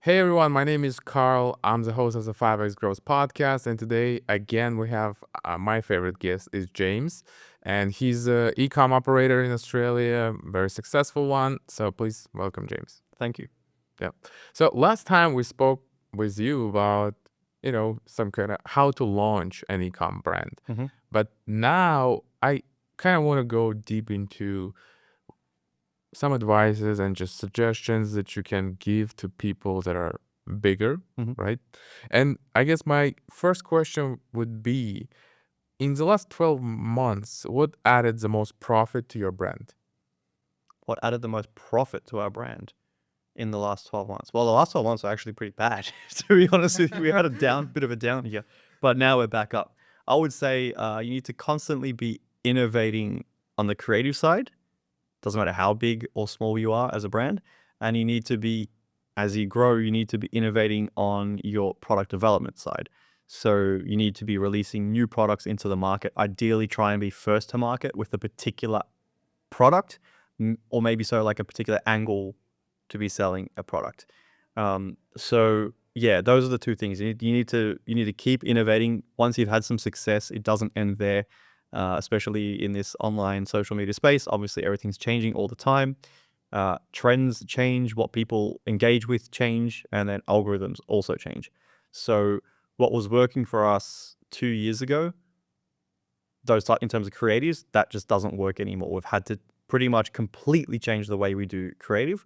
Hey everyone, my name is Karl. I'm the host of the 5X Growth podcast. And today, again, we have my favorite guest is James. And he's an e-com operator in Australia, very successful one. So please welcome James. Thank you. Yeah. So last time we spoke with you about, some kind of how to launch an e-com brand. Mhm. But now I kind of want to go deep into some advices and just suggestions that you can give to people that are bigger, Mhm. right? And I guess my first question would be, in the last 12 months, what added the most profit to your brand? What added the most profit to our brand in the last 12 months? Well, the last 12 months are actually pretty bad, to be honest with you. We had a bit of a down here, but now we're back up. I would say you need to constantly be innovating on the creative side. Doesn't matter how big or small you are as a brand. And you need to be, as you grow, you need to be innovating on your product development side. So you need to be releasing new products into the market. Ideally, try and be first to market with a particular product, or maybe so like a particular angle to be selling a product. So yeah, those are the two things. You need to keep innovating. Once you've had some success, it doesn't end there. Especially in this online social media space, obviously everything's changing all the time. Trends change, what people engage with change, and then algorithms also change. So what was working for us 2 years ago, in terms of creatives, that just doesn't work anymore. We've had to pretty much completely change the way we do creative.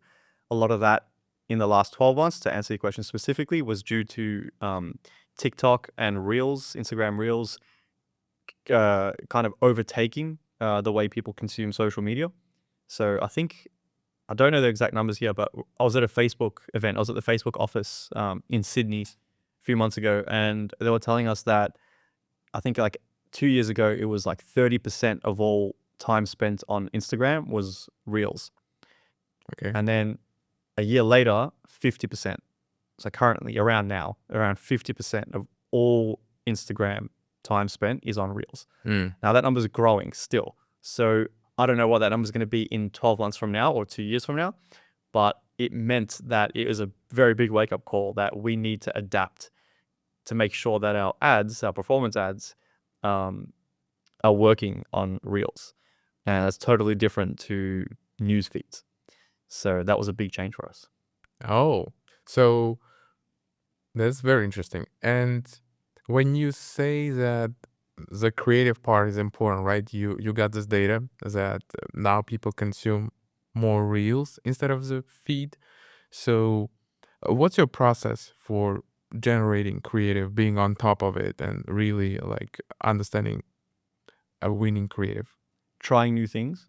A lot of that in the last 12 months, to answer your question specifically, was due to TikTok and Reels, Instagram Reels, kind of overtaking the way people consume social media. So I don't know the exact numbers here, but I was at a Facebook event. I was at the Facebook office in Sydney a few months ago, and they were telling us that I think like 2 years ago, it was like 30% of all time spent on Instagram was Reels. Okay. And then a year later, 50%. So currently around 50% of all Instagram time spent is on Reels. Mm. Now that number is growing still. So I don't know what that number is going to be in 12 months from now or 2 years from now, but it meant that it was a very big wake up call that we need to adapt to make sure that our performance ads, are working on Reels. And that's totally different to news feeds. So that was a big change for us. Oh, so that's very interesting. And when you say that the creative part is important, right? You got this data that now people consume more reels instead of the feed. So what's your process for generating creative, being on top of it, and really like understanding a winning creative? Trying new things.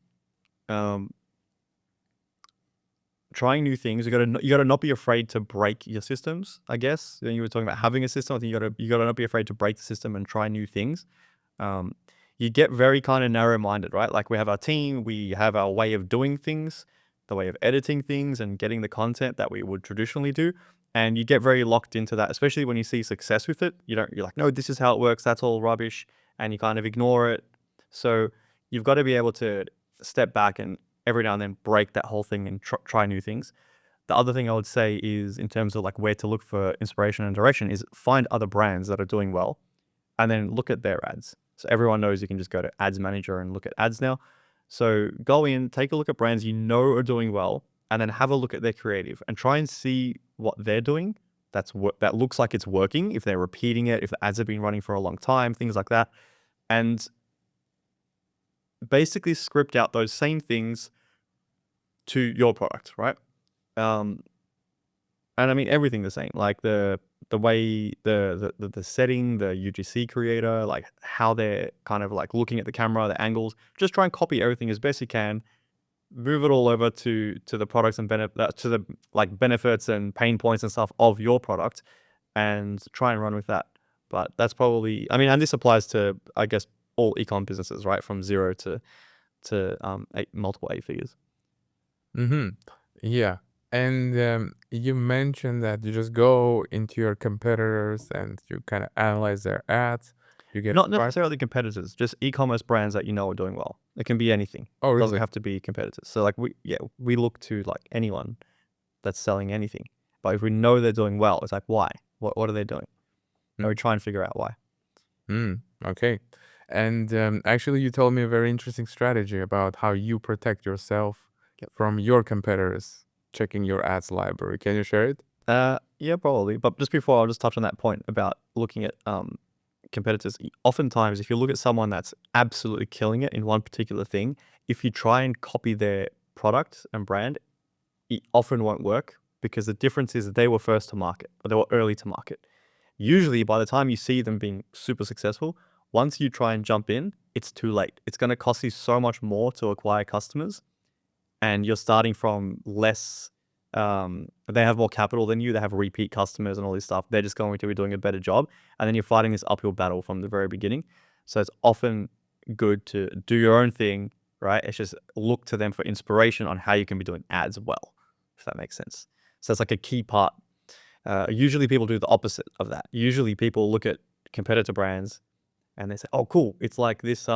You gotta not be afraid to break your systems, I guess. When you were talking about having a system, I think you gotta not be afraid to break the system and try new things. Um, you get very kind of narrow-minded, right? Like we have our team, we have our way of doing things, the way of editing things and getting the content that we would traditionally do. And you get very locked into that, especially when you see success with it. You're like, no, this is how it works. That's all rubbish. And you kind of ignore it. So you've got to be able to step back and every now and then break that whole thing and try new things. The other thing I would say is, in terms of like where to look for inspiration and direction, is find other brands that are doing well and then look at their ads. So everyone knows you can just go to Ads Manager and look at ads now. So go in, take a look at brands you know are doing well, and then have a look at their creative and try and see what they're doing that looks like it's working, if they're repeating it, if the ads have been running for a long time, things like that. And basically script out those same things to your product, right? And I mean everything the same, like the way the setting, the UGC creator, like how they're kind of like looking at the camera, the angles. Just try and copy everything as best you can. Move it all over to the products and to the like benefits and pain points and stuff of your product, and try and run with that. But that's probably, I mean, and this applies to, I guess, all ecom businesses, right? From zero to multiple eight figures. Mm-hmm. Yeah. And you mentioned that you just go into your competitors and you kind of analyze their ads. You get Not inspired. necessarily competitors, just e-commerce brands that you know are doing well. It can be anything. Oh, Doesn't really? have to be competitors. So like we look to like anyone that's selling anything. But if we know they're doing well, it's like, why? What are they doing? And Mm. we try and figure out why. Okay. And actually, you told me a very interesting strategy about how you protect yourself Yep. from your competitors checking your ads library. Can you share it? Yeah, probably. But just before, I'll just touch on that point about looking at competitors. Oftentimes, if you look at someone that's absolutely killing it in one particular thing, if you try and copy their product and brand, it often won't work because the difference is that they were first to market or they were early to market. Usually, by the time you see them being super successful, once you try and jump in, it's too late. It's going to cost you so much more to acquire customers, and you're starting from less. They have more capital than you. They have repeat customers and all this stuff. They're just going to be doing a better job, and then you're fighting this uphill battle from the very beginning. So it's often good to do your own thing, right? It's just look to them for inspiration on how you can be doing ads well, if that makes sense. So it's like a key part. Usually people do the opposite of that. Usually people look at competitor brands and they say, "Oh, cool! It's like this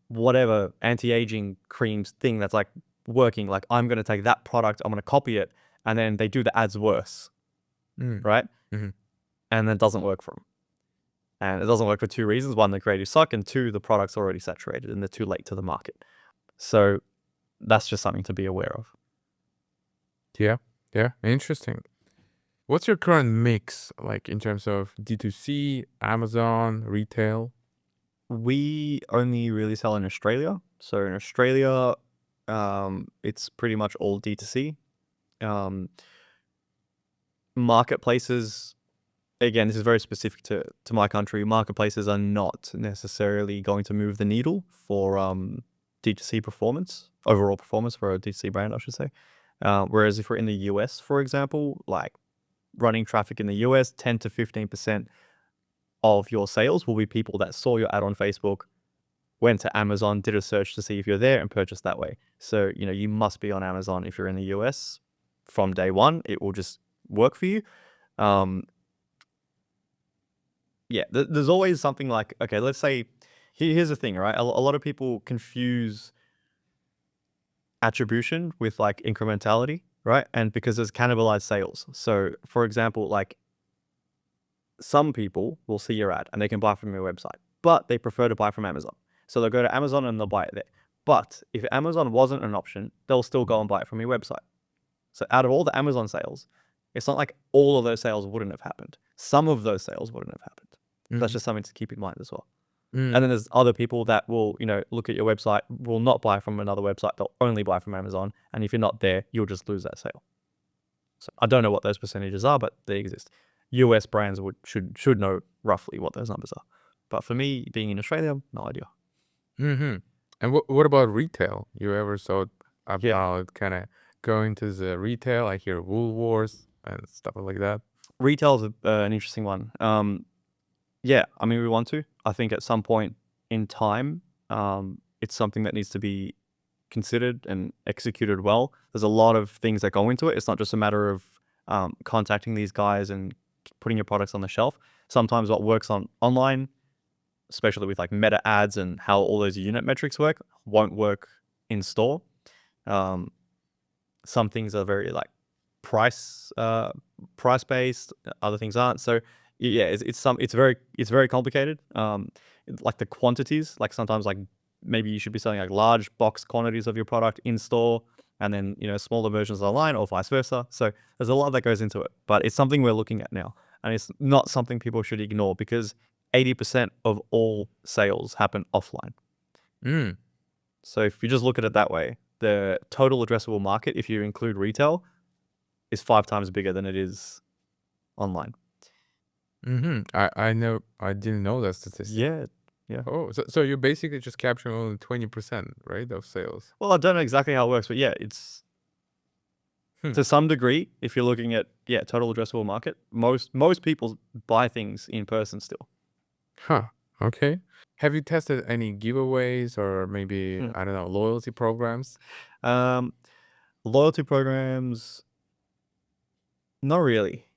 whatever anti-aging creams thing that's like working. Like I'm gonna take that product, I'm gonna copy it, and then they do the ads worse, Mm. right? Mhm. And then it doesn't work for them. And it doesn't work for two reasons: one, the creatives suck, and two, the product's already saturated and they're too late to the market. So that's just something to be aware of. Yeah. Yeah. Interesting. What's your current mix like in terms of D2C, Amazon, retail? We only really sell in Australia. So in Australia, it's pretty much all D2C. Um, Marketplaces, again, this is very specific to my country. Marketplaces are not necessarily going to move the needle for D2C performance, overall performance for a D2C brand, I should say. Whereas if we're in the US, for example, like running traffic in the US, 10 to 15% of your sales will be people that saw your ad on Facebook, went to Amazon, did a search to see if you're there, and purchased that way. So, you must be on Amazon if you're in the US from day one. It will just work for you. Yeah, there's always something like, okay, let's say, here's the thing, right? A lot of people confuse attribution with like incrementality, right? And because there's cannibalized sales. So, for example, like some people will see your ad and they can buy from your website, but they prefer to buy from Amazon. So they'll go to Amazon and they'll buy it there. But if Amazon wasn't an option, they'll still go and buy it from your website. So out of all the Amazon sales, it's not like all of those sales wouldn't have happened. Some of those sales wouldn't have happened. That's Mhm. just something to keep in mind as well. Mm. And then there's other people that will, look at your website, will not buy from another website. They'll only buy from Amazon. And if you're not there, you'll just lose that sale. So I don't know what those percentages are, but they exist. US brands should know roughly what those numbers are. But for me, being in Australia, no idea. Mhm. And what about retail? You ever thought Yeah. about kind of going to the retail? I hear Woolworths and stuff like that. Retail's an interesting one. Yeah, I mean, we want to. I think at some point in time, it's something that needs to be considered and executed well. There's a lot of things that go into it. It's not just a matter of contacting these guys and putting your products on the shelf. Sometimes what works online, especially with like meta ads and how all those unit metrics work, won't work in store. Some things are very like price based, other things aren't. So yeah, it's very complicated. Like the quantities, like sometimes like maybe you should be selling like large box quantities of your product in store and then smaller versions online or vice versa. So there's a lot that goes into it, but it's something we're looking at now, and it's not something people should ignore because 80% of all sales happen offline. Mm. So if you just look at it that way, the total addressable market, if you include retail, is 5 times bigger than it is online. Mhm. I know. I didn't know that statistic. Yeah, yeah. Oh, so you're basically just capturing only 20%, right, of sales. Well, I don't know exactly how it works, but yeah, it's Hmm. to some degree, if you're looking at, total addressable market, most people buy things in person still. Huh. Okay. Have you tested any giveaways or maybe, Hmm. I don't know, loyalty programs? Um, Loyalty programs, not really.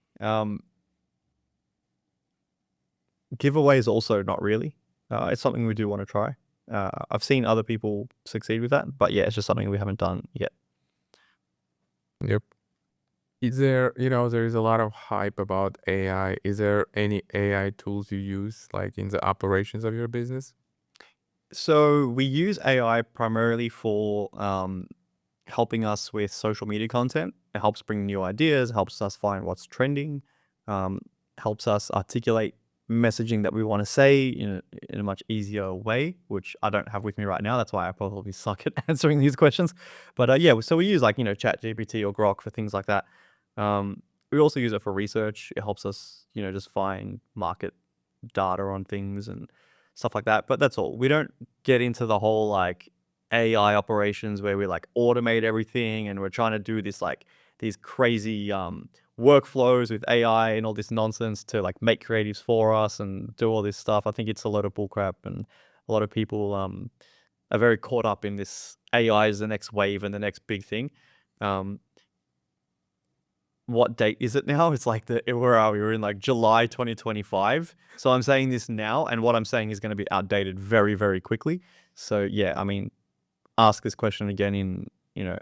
Giveaways also not really. It's something we do want to try. I've seen other people succeed with that, but yeah, it's just something we haven't done yet. Yep. Is there, there is a lot of hype about AI. Is there any AI tools you use, like in the operations of your business? So we use AI primarily for helping us with social media content. It helps bring new ideas, helps us find what's trending, um, helps us articulate messaging that we want to say in a much easier way, which I don't have with me right now. That's why I probably suck at answering these questions. But yeah, so we use like, Chat GPT or Grok for things like that. We also use it for research. It helps us, just find market data on things and stuff like that. But that's all. We don't get into the whole like AI operations where we like automate everything and we're trying to do this like these crazy workflows with AI and all this nonsense to like make creatives for us and do all this stuff. I think it's a lot of bullcrap, and a lot of people are very caught up in this AI is the next wave and the next big thing. Um, what date is it now? It's like where are we? We're in like July 2025. So I'm saying this now, and what I'm saying is going to be outdated very, very quickly. So yeah, I mean, ask this question again in,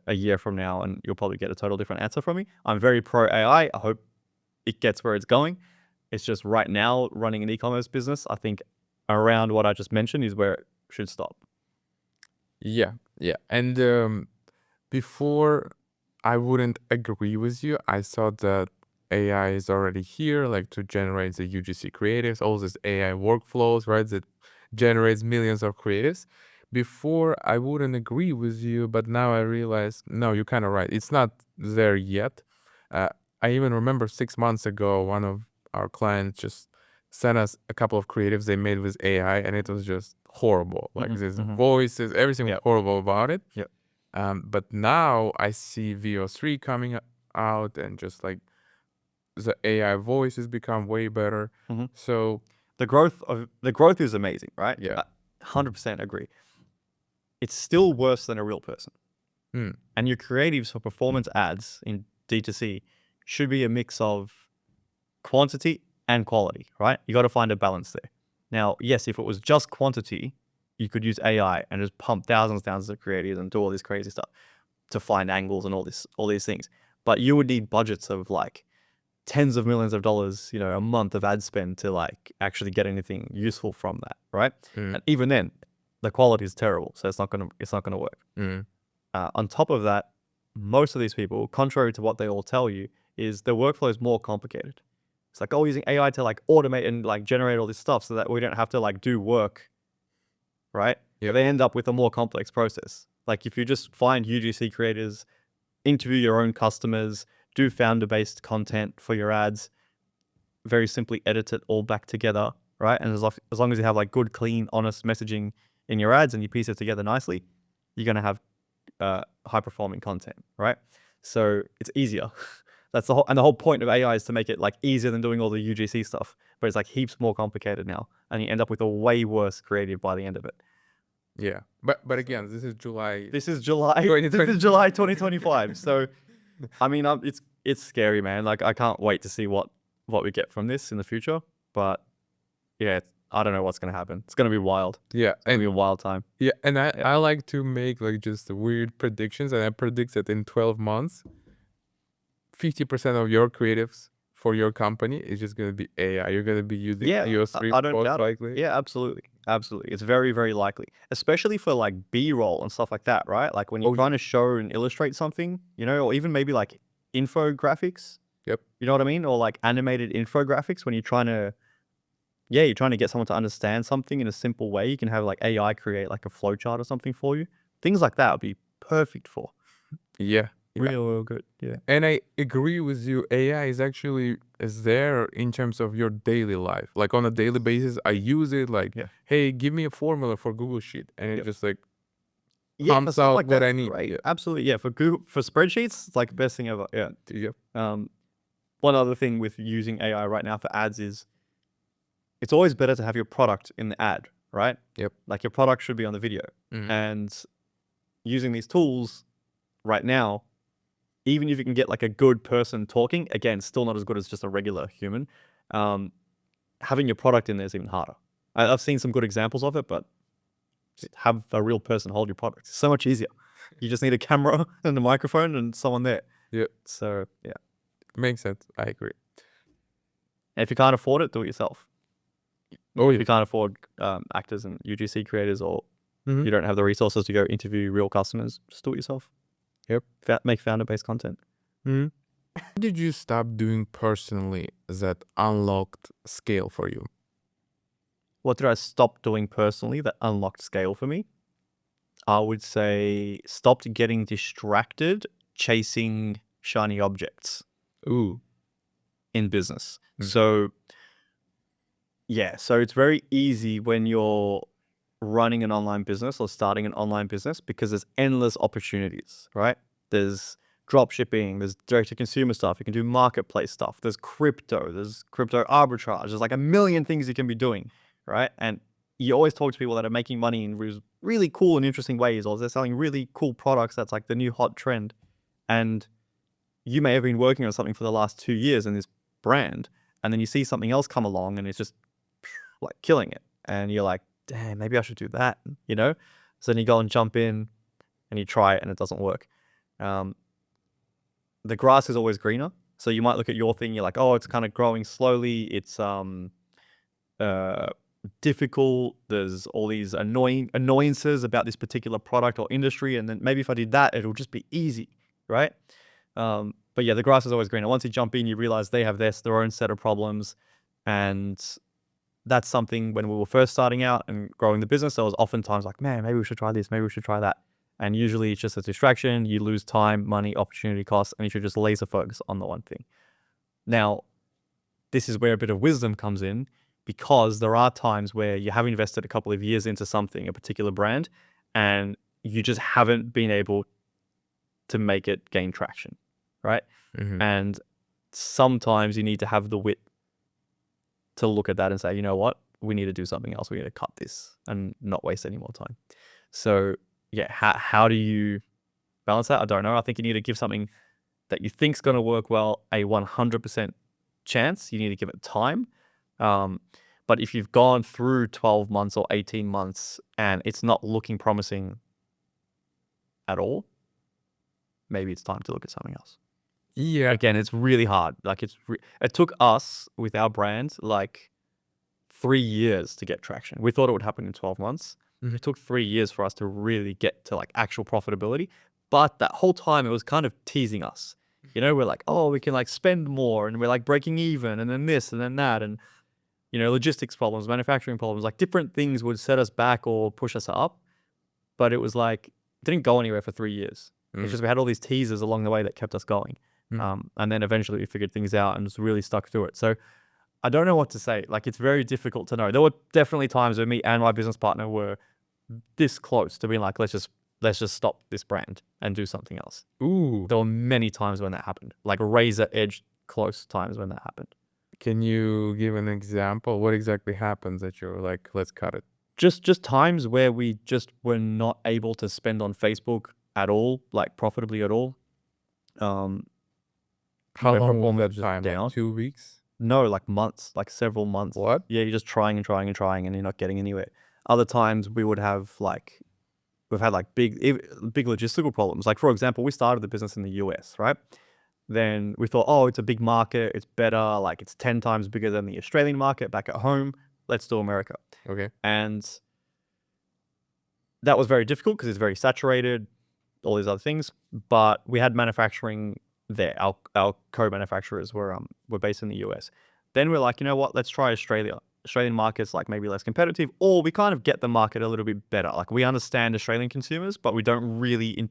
a year from now, and you'll probably get a total different answer from me. I'm very pro AI. I hope it gets where it's going. It's just right now running an e-commerce business, I think around what I just mentioned is where it should stop. Yeah, yeah. And before, I wouldn't agree with you. I thought that AI is already here, like to generate the UGC creatives, all these AI workflows, right? That generates millions of creatives. Before, I wouldn't agree with you, but now I realize, no, you're kind of right. It's not there yet. Uh, I even remember 6 months ago, one of our clients just sent us a couple of creatives they made with AI, and it was just horrible. Like these voices, everything was Yep. horrible about it. Yep. But now I see VO3 coming out, and just like the AI voices become way better. Mhm. So The growth is amazing, right? yeah. 100% agree. It's still worse than a real person. Hmm. And your creatives for performance ads in D2C should be a mix of quantity and quality, right? You got to find a balance there. Now, yes, if it was just quantity, you could use AI and just pump thousands of creatives and do all this crazy stuff to find angles and all these things. But you would need budgets of like tens of millions of dollars, a month of ad spend to like actually get anything useful from that, right? Mm, And even then, the quality is terrible, so it's not gonna work. mm, On top of that, most of these people, contrary to what they all tell you, is their workflow is more complicated. It's like, oh, using AI to like automate and like generate all this stuff so that we don't have to like do work, right? But yep. they end up with a more complex process. Like if you just find UGC creators, interview your own customers, do founder-based content for your ads, very simply edit it all back together, right? And as long as you have like good, clean, honest messaging in your ads and you piece it together nicely, you're gonna have high performing content, right? So it's easier. That's the whole point of AI is to make it like easier than doing all the UGC stuff, but it's like heaps more complicated now, and you end up with a way worse creative by the end of it. Yeah. But again, this is July This is July. 2020. This is July 2025. So, I mean, it's scary, man. Like I can't wait to see what we get from this in the future. But yeah, I don't know what's gonna happen. It's gonna be wild. Yeah. It's gonna be a wild time. Yeah, and I, Yeah. I like to make like just weird predictions, and I predict that in 12 months, 50% of your creatives for your company is just gonna be AI. You're gonna be using Yeah, iOS 3 I don't most doubt it. likely. Yeah, absolutely. Absolutely. It's very, very likely, especially for like B-roll and stuff like that, right? Like when you're Oh, trying to show and illustrate something, or even maybe like infographics, yep. you know what I mean? Or like animated infographics when you're trying to get someone to understand something in a simple way. You can have like AI create like a flowchart or something for you. Things like that would be perfect for. Yeah. Yeah. Real good. Yeah. And I agree with you. AI is there in terms of your daily life. Like on a daily basis, I use it like, Yeah. hey, give me a formula for Google Sheet. And it Yep. just like Yeah, for pumps stuff out like what that, I it's need. great. Yeah. Absolutely. Yeah. For spreadsheets, it's like the best thing ever. Yeah. Yep. One other thing with using AI right now for ads is it's always better to have your product in the ad, right? Yep. Like your product should be on the video. Mhm. And using these tools right now, even if you can get like a good person talking, again, still not as good as just a regular human. Having your product in there is even harder. I've seen some good examples of it, but just have a real person hold your product. It's so much easier. You just need a camera and a microphone and someone there. Yep. So yeah. Makes sense. I agree. And if you can't afford it, do it yourself. Oh, If yeah. you can't afford actors and UGC creators, or Mhm. you don't have the resources to go interview real customers, just do it yourself. Yep. Make founder-based content. Mhm. What did you stop doing personally that unlocked scale for you? What did I stop doing personally that unlocked scale for me? I would say stopped getting distracted chasing shiny objects Ooh. in business. Mm. So yeah, so it's very easy when you're running an online business or starting an online business because there's endless opportunities, right? There's drop shipping, there's direct to consumer stuff, you can do marketplace stuff, there's crypto arbitrage, there's like a million things you can be doing, right? And you always talk to people that are making money in really cool and interesting ways, or they're selling really cool products that's like the new hot trend. And you may have been working on something for the last 2 years in this brand, and then you see something else come along and it's just like killing it. And you're like, damn, maybe I should do that, you know? So then you go and jump in and you try it and it doesn't work. The grass is always greener. So you might look at your thing, you're like, oh, it's kind of growing slowly. It's difficult. There's all these annoyances about this particular product or industry. And then maybe if I did that, it'll just be easy, right? But yeah, the grass is always greener. Once you jump in, you realize they have their own set of problems. And that's something when we were first starting out and growing the business, I was oftentimes like, man, maybe we should try this, maybe we should try that. And usually it's just a distraction. You lose time, money, opportunity costs, and you should just laser focus on the one thing. Now, this is where a bit of wisdom comes in, because there are times where you have invested a couple of years into something, a particular brand, and you just haven't been able to make it gain traction, right? Mhm. And sometimes you need to have the wit to look at that and say, you know what, we need to do something else. We need to cut this and not waste any more time. So yeah, how do you balance that? I don't know. I think you need to give something that you think's going to work well a 100% chance. You need to give it time. But if you've gone through 12 months or 18 months and it's not looking promising at all, maybe it's time to look at something else. Yeah. Again, it's really hard. Like it took us with our brand like 3 years to get traction. We thought it would happen in 12 months. Mhm. It took 3 years for us to really get to like actual profitability. But that whole time it was kind of teasing us. You know, we're like, oh, we can like spend more, and we're like breaking even, and then this and then that. And, you know, logistics problems, manufacturing problems, like different things would set us back or push us up. But it was like, it didn't go anywhere for 3 years. It's just we had all these teasers along the way that kept us going. And then eventually we figured things out and just really stuck through it. So I don't know what to say. Like, it's very difficult to know. There were definitely times where me and my business partner were this close to being like, let's just stop this brand and do something else. Ooh. There were many times when that happened, like razor edge close times when that happened. Can you give an example? What exactly happens that you're like, let's cut it? Just times where we just were not able to spend on Facebook at all, like profitably at all. How Where long was performance that was just time? Like down. 2 weeks? No, like months, like several months. What? Yeah, you're just trying and trying and trying, and you're not getting anywhere. Other times we would have like, we've had like big logistical problems. Like, for example, we started the business in the US, right? Then we thought, oh, it's a big market, it's better, like it's 10 times bigger than the Australian market back at home. Let's do America. Okay. And that was very difficult because it's very saturated, all these other things. But we had manufacturing there. Our co-manufacturers were based in the US. Then we're like, you know what? Let's try Australia. Australian market's like maybe less competitive, or we kind of get the market a little bit better. Like, we understand Australian consumers, but we don't really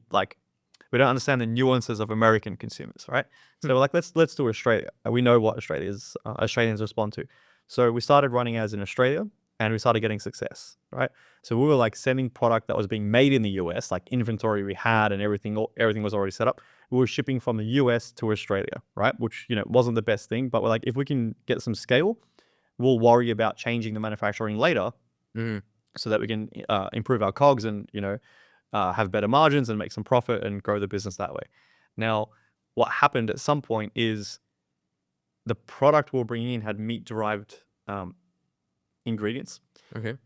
we don't understand the nuances of American consumers, right? So we're like, let's do Australia. And we know what Australians respond to. So we started running ads in Australia, and we started getting success, right? So we were like sending product that was being made in the US, like inventory we had and everything was already set up. We were shipping from the US to Australia, right? Which, you know, wasn't the best thing, but we're like, if we can get some scale, we'll worry about changing the manufacturing later Mhm. so that we can improve our COGS and, you know, have better margins and make some profit and grow the business that way. Now, what happened at some point is the product we were bringing in had meat-derived ingredients. Okay.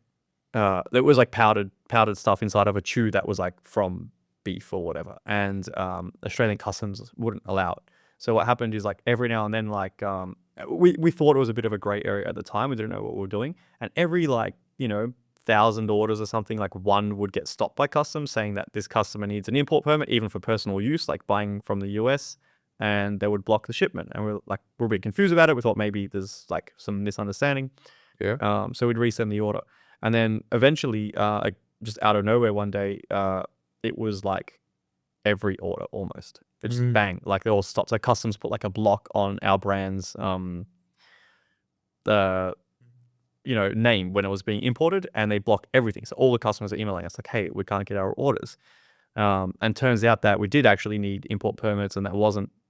There was like powdered stuff inside of a chew that was like from beef or whatever, and Australian customs wouldn't allow it. So what happened is like every now and then, like we thought it was a bit of a gray area at the time. We didn't know what we were doing, and every like 1,000 orders or something, like one would get stopped by customs saying that this customer needs an import permit, even for personal use, like buying from the US, and they would block the shipment. And we're a bit confused about it. We thought maybe there's like some misunderstanding. Yeah. So we'd resend the order, and then eventually, like just out of nowhere one day, it was like every order almost. It just bang, like they all stopped. So customs put like a block on our brand's the name when it was being imported, and they blocked everything. So all the customers are emailing us like, hey, we can't get our orders. And turns out that we did actually need import permits, and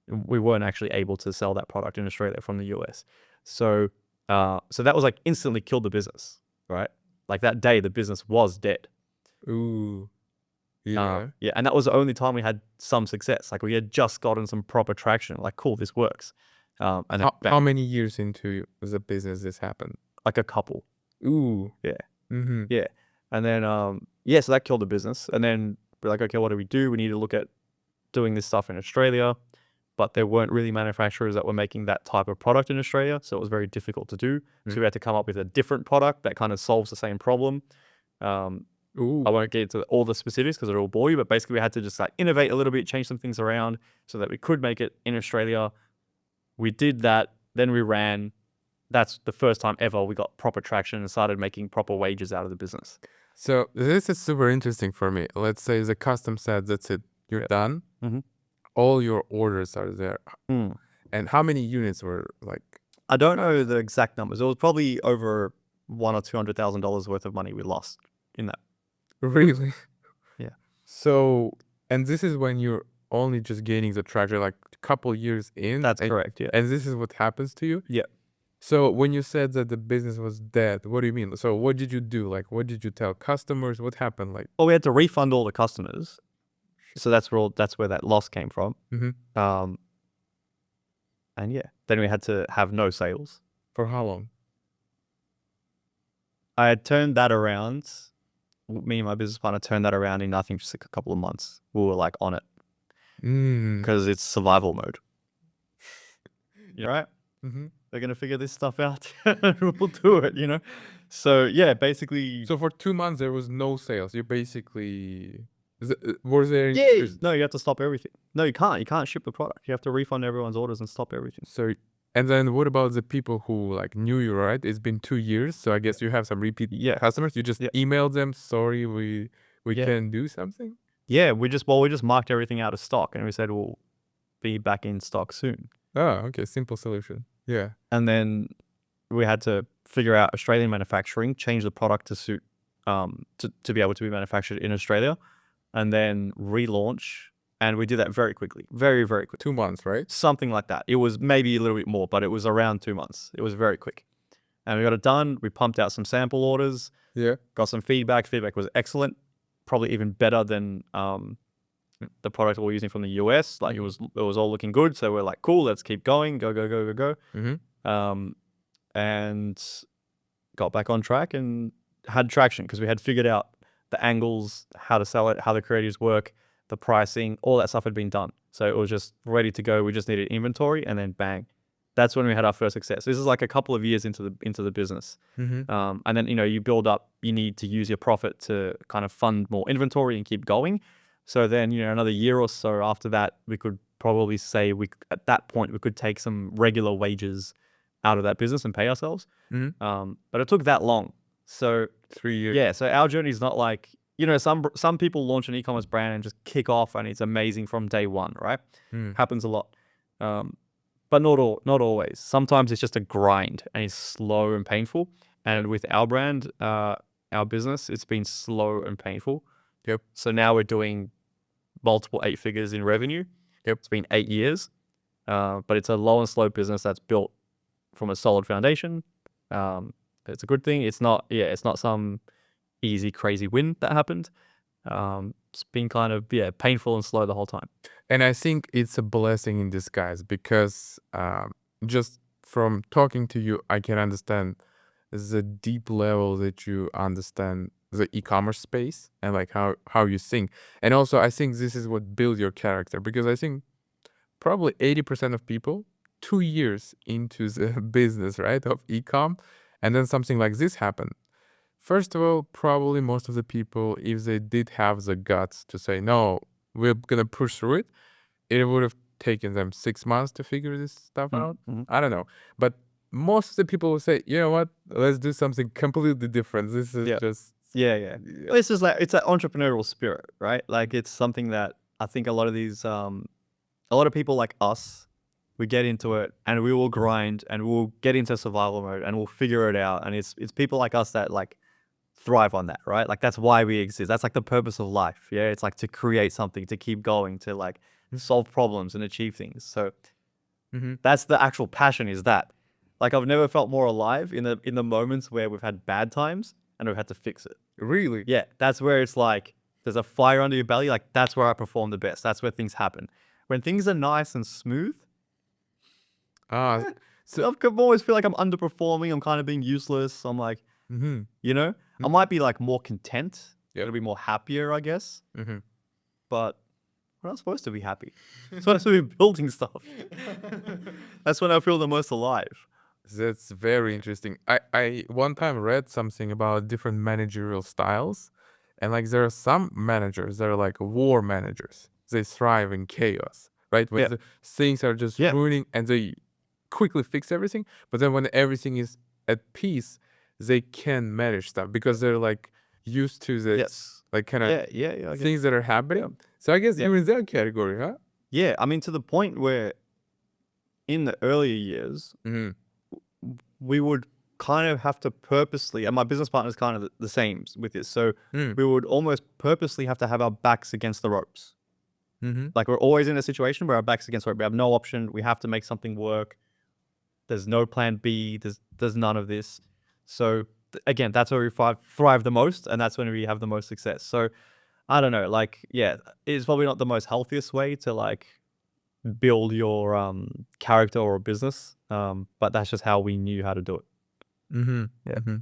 we weren't actually able to sell that product in Australia from the US. So that was like instantly killed the business, right? Like that day, the business was dead. Ooh. Yeah. Yeah, and that was the only time we had some success. Like we had just gotten some proper traction. Like, cool, this works. And then How many years into the business this happened? like a couple. Ooh. Yeah. Mm-hmm. Yeah. And then so that killed the business. And then we're like, okay, what do we do? We need to look at doing this stuff in Australia, but there weren't really manufacturers that were making that type of product in Australia, so it was very difficult to do. So we had to come up with a different product that kind of solves the same problem. Ooh. I won't get into all the specifics because it'll bore you, but basically we had to just like innovate a little bit, change some things around so that we could make it in Australia. We did that, then we ran. That's the first time ever we got proper traction and started making proper wages out of the business. So this is super interesting for me. Let's say the custom said, that's it, you're done. Mm-hmm. All your orders are there. And how many units were like? I don't know the exact numbers. It was probably over $100,000 or $200,000 worth of money we lost in that. Really? Yeah. So, and this is when you're only just gaining the traction, like a couple years in. That's correct. Yeah. And this is what happens to you? Yeah. So when you said that the business was dead, what do you mean? So what did you do? Like, what did you tell customers? What happened? Like, well, we had to refund all the customers. So that's where that loss came from. Mm-hmm. And yeah, then we had to have no sales. For how long? I had turned that around. Me and my business partner turned that around in, I think, just like a couple of months. We were like on it because it's survival mode. You're right. Mm-hmm. They're going to figure this stuff out. We'll do it, So yeah, basically. So for 2 months, there was no sales. You basically, was there? Yeah. No, you have to stop everything. No, you can't. You can't ship the product. You have to refund everyone's orders and stop everything. So, and then what about the people who like knew you, right? It's been 2 years. So I guess you have some repeat customers. You just emailed them, sorry, we can do something. Yeah, we just marked everything out of stock, and we said we'll be back in stock soon. Oh, okay. Simple solution. Yeah. And then we had to figure out Australian manufacturing, change the product to suit, to be able to be manufactured in Australia, and then relaunch. And we did that very quickly, very, very quick. 2 months, right? Something like that. It was maybe a little bit more, but it was around 2 months. It was very quick. And we got it done. We pumped out some sample orders. Yeah. Got some feedback. Feedback was excellent. Probably even better than the product we were using from the US. Like it was all looking good. So we're like, cool, let's keep going. Go. Mm-hmm. And got back on track and had traction because we had figured out the angles, how to sell it, how the creatives work, the pricing, all that stuff had been done. So it was just ready to go. We just needed inventory, and then bang. That's when we had our first success. This is like a couple of years into the business. Mm-hmm. And then, you build up, you need to use your profit to kind of fund more inventory and keep going. So then, another year or so after that, we could probably say at that point, we could take some regular wages out of that business and pay ourselves. Mm-hmm. But it took that long. So 3 years. yeah, so our journey is not like, some people launch an e-commerce brand and just kick off and it's amazing from day one, right? Happens a lot. But not always. Sometimes it's just a grind and it's slow and painful. And with our brand, our business, it's been slow and painful. Yep. So now we're doing multiple 8 figures in revenue. Yep. It's been 8 years. But it's a low and slow business that's built from a solid foundation. It's a good thing. It's not some easy, crazy win that happened. It's been kind of, painful and slow the whole time. And I think it's a blessing in disguise because just from talking to you, I can understand the deep level that you understand the e-commerce space and like how you think. And also, I think this is what builds your character because I think probably 80% of people 2 years into the business, right, of ecom, and then something like this happened. First of all, probably most of the people, if they did have the guts to say, no, we're gonna push through it, it would have taken them 6 months to figure this stuff out. Mm-hmm. I don't know. But most of the people will say, you know what, let's do something completely different. This is Yeah. just, Yeah. Well, it's just like, it's that entrepreneurial spirit, right? Like, it's something that I think a lot of these, a lot of people like us, we get into it and we will grind and we'll get into survival mode and we'll figure it out. And it's people like us that like thrive on that, right? Like, that's why we exist. That's like the purpose of life. Yeah. It's like to create something, to keep going, to like solve problems and achieve things. So Mhm. that's the actual passion, is that. Like, I've never felt more alive in the moments where we've had bad times and we've had to fix it. Really? Yeah, that's where it's like there's a fire under your belly. Like, that's where I perform the best. That's where things happen. When things are nice and smooth, Ah, so, I always feel like I'm underperforming. I'm kind of being useless. I'm like, mm-hmm. I might be like more content. Yep. It'll be more happier, I guess. Mm-hmm. But we're not supposed to be happy. We're supposed to be building stuff. That's when I feel the most alive. That's very interesting. I one time read something about different managerial styles, and like there are some managers that are like war managers. They thrive in chaos, right? When Yeah. the things are just Yeah. ruining and they quickly fix everything, but then when everything is at peace, they can manage stuff because they're like used to the Yes. like kind of Yeah. I get- things that are happening. So I guess Yeah. you're in that category, huh? Yeah. I mean, to the point where in the earlier years, Mm-hmm. we would kind of have to purposely, and my business partner is kind of the same with this. So Mm. we would almost purposely have to have our backs against the ropes. Mm-hmm. Like, we're always in a situation where our backs against the rope. We have no option. We have to make something work. There's no plan B. There's none of this. So again, that's where we thrive the most, and that's when we have the most success. So I don't know. Like, yeah, it's probably not the most healthiest way to like build your character or a business. But that's just how we knew how to do it. Mm-hmm. Yeah. Mm-hmm.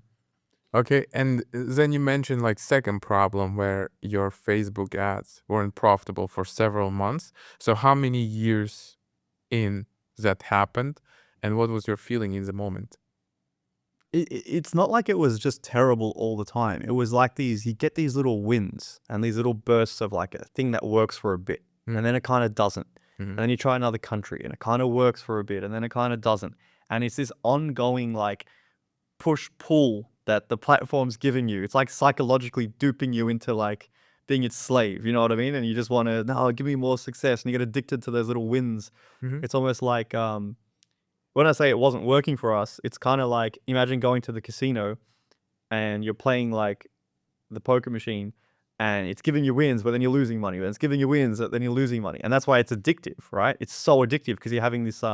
Okay, and then you mentioned like second problem where your Facebook ads weren't profitable for several months. So how many years in that happened, and what was your feeling in the moment? It's not like it was just terrible all the time. It was like you get these little wins and these little bursts of like a thing that works for a bit, and then it kind of doesn't. Mm-hmm. And then you try another country and it kind of works for a bit, and then it kind of doesn't. And it's this ongoing like push-pull that the platform's giving you. It's like psychologically duping you into like being its slave, you know what I mean? And you just want to, no, give me more success, and you get addicted to those little wins. Mm-hmm. It's almost like when I say it wasn't working for us, it's kind of like, imagine going to the casino and you're playing like the poker machine and it's giving you wins, but then you're losing money. And it's giving you wins, but then you're losing money. And that's why it's addictive, right? It's so addictive because you're having this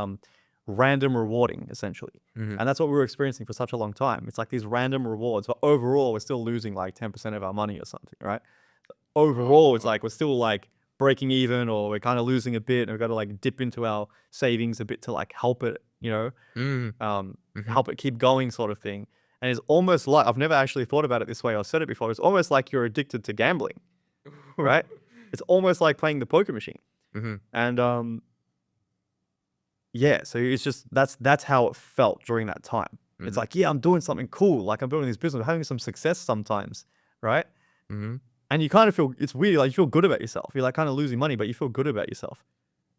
random rewarding, essentially. Mm-hmm. And that's what we were experiencing for such a long time. It's like these random rewards, but overall, we're still losing like 10% of our money or something, right? Overall, it's like we're still like breaking even, or we're kind of losing a bit, and we've got to like dip into our savings a bit to like help it, Mm-hmm. help it keep going, sort of thing. And it's almost like, I've never actually thought about it this way or said it before. It's almost like you're addicted to gambling, right? It's almost like playing the poker machine. Mm-hmm. And yeah, so it's just that's how it felt during that time. Mm-hmm. It's like, yeah, I'm doing something cool. Like, I'm building this business, I'm having some success sometimes, right? Mm-hmm. And you kind of feel, it's weird, like you feel good about yourself. You're like kind of losing money, but you feel good about yourself.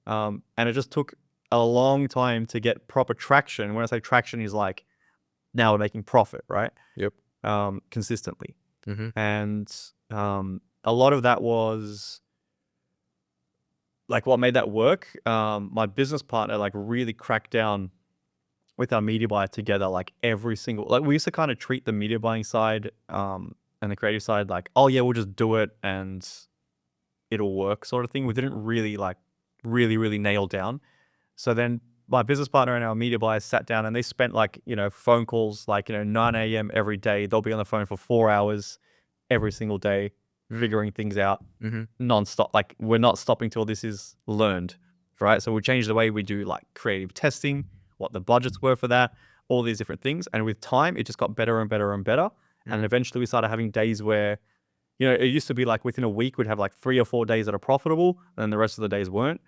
And it just took a long time to get proper traction. When I say traction, is like, now we're making profit, right? Yep. Consistently. Mm-hmm. And a lot of that was like, what made that work, my business partner like really cracked down with our media buyer together. Like, every single, like, we used to kind of treat the media buying side and the creative side like, oh yeah, we'll just do it and it'll work, sort of thing. We didn't really like really nail down. So then my business partner and our media buyers sat down and they spent like, phone calls, like, 9 a.m. every day. They'll be on the phone for 4 hours every single day, figuring things out nonstop. Like, we're not stopping till this is learned, right? So we changed the way we do like creative testing, what the budgets were for that, all these different things. And with time, it just got better and better and better. And eventually we started having days where, it used to be like within a week, we'd have like 3 or 4 days that are profitable and then the rest of the days weren't.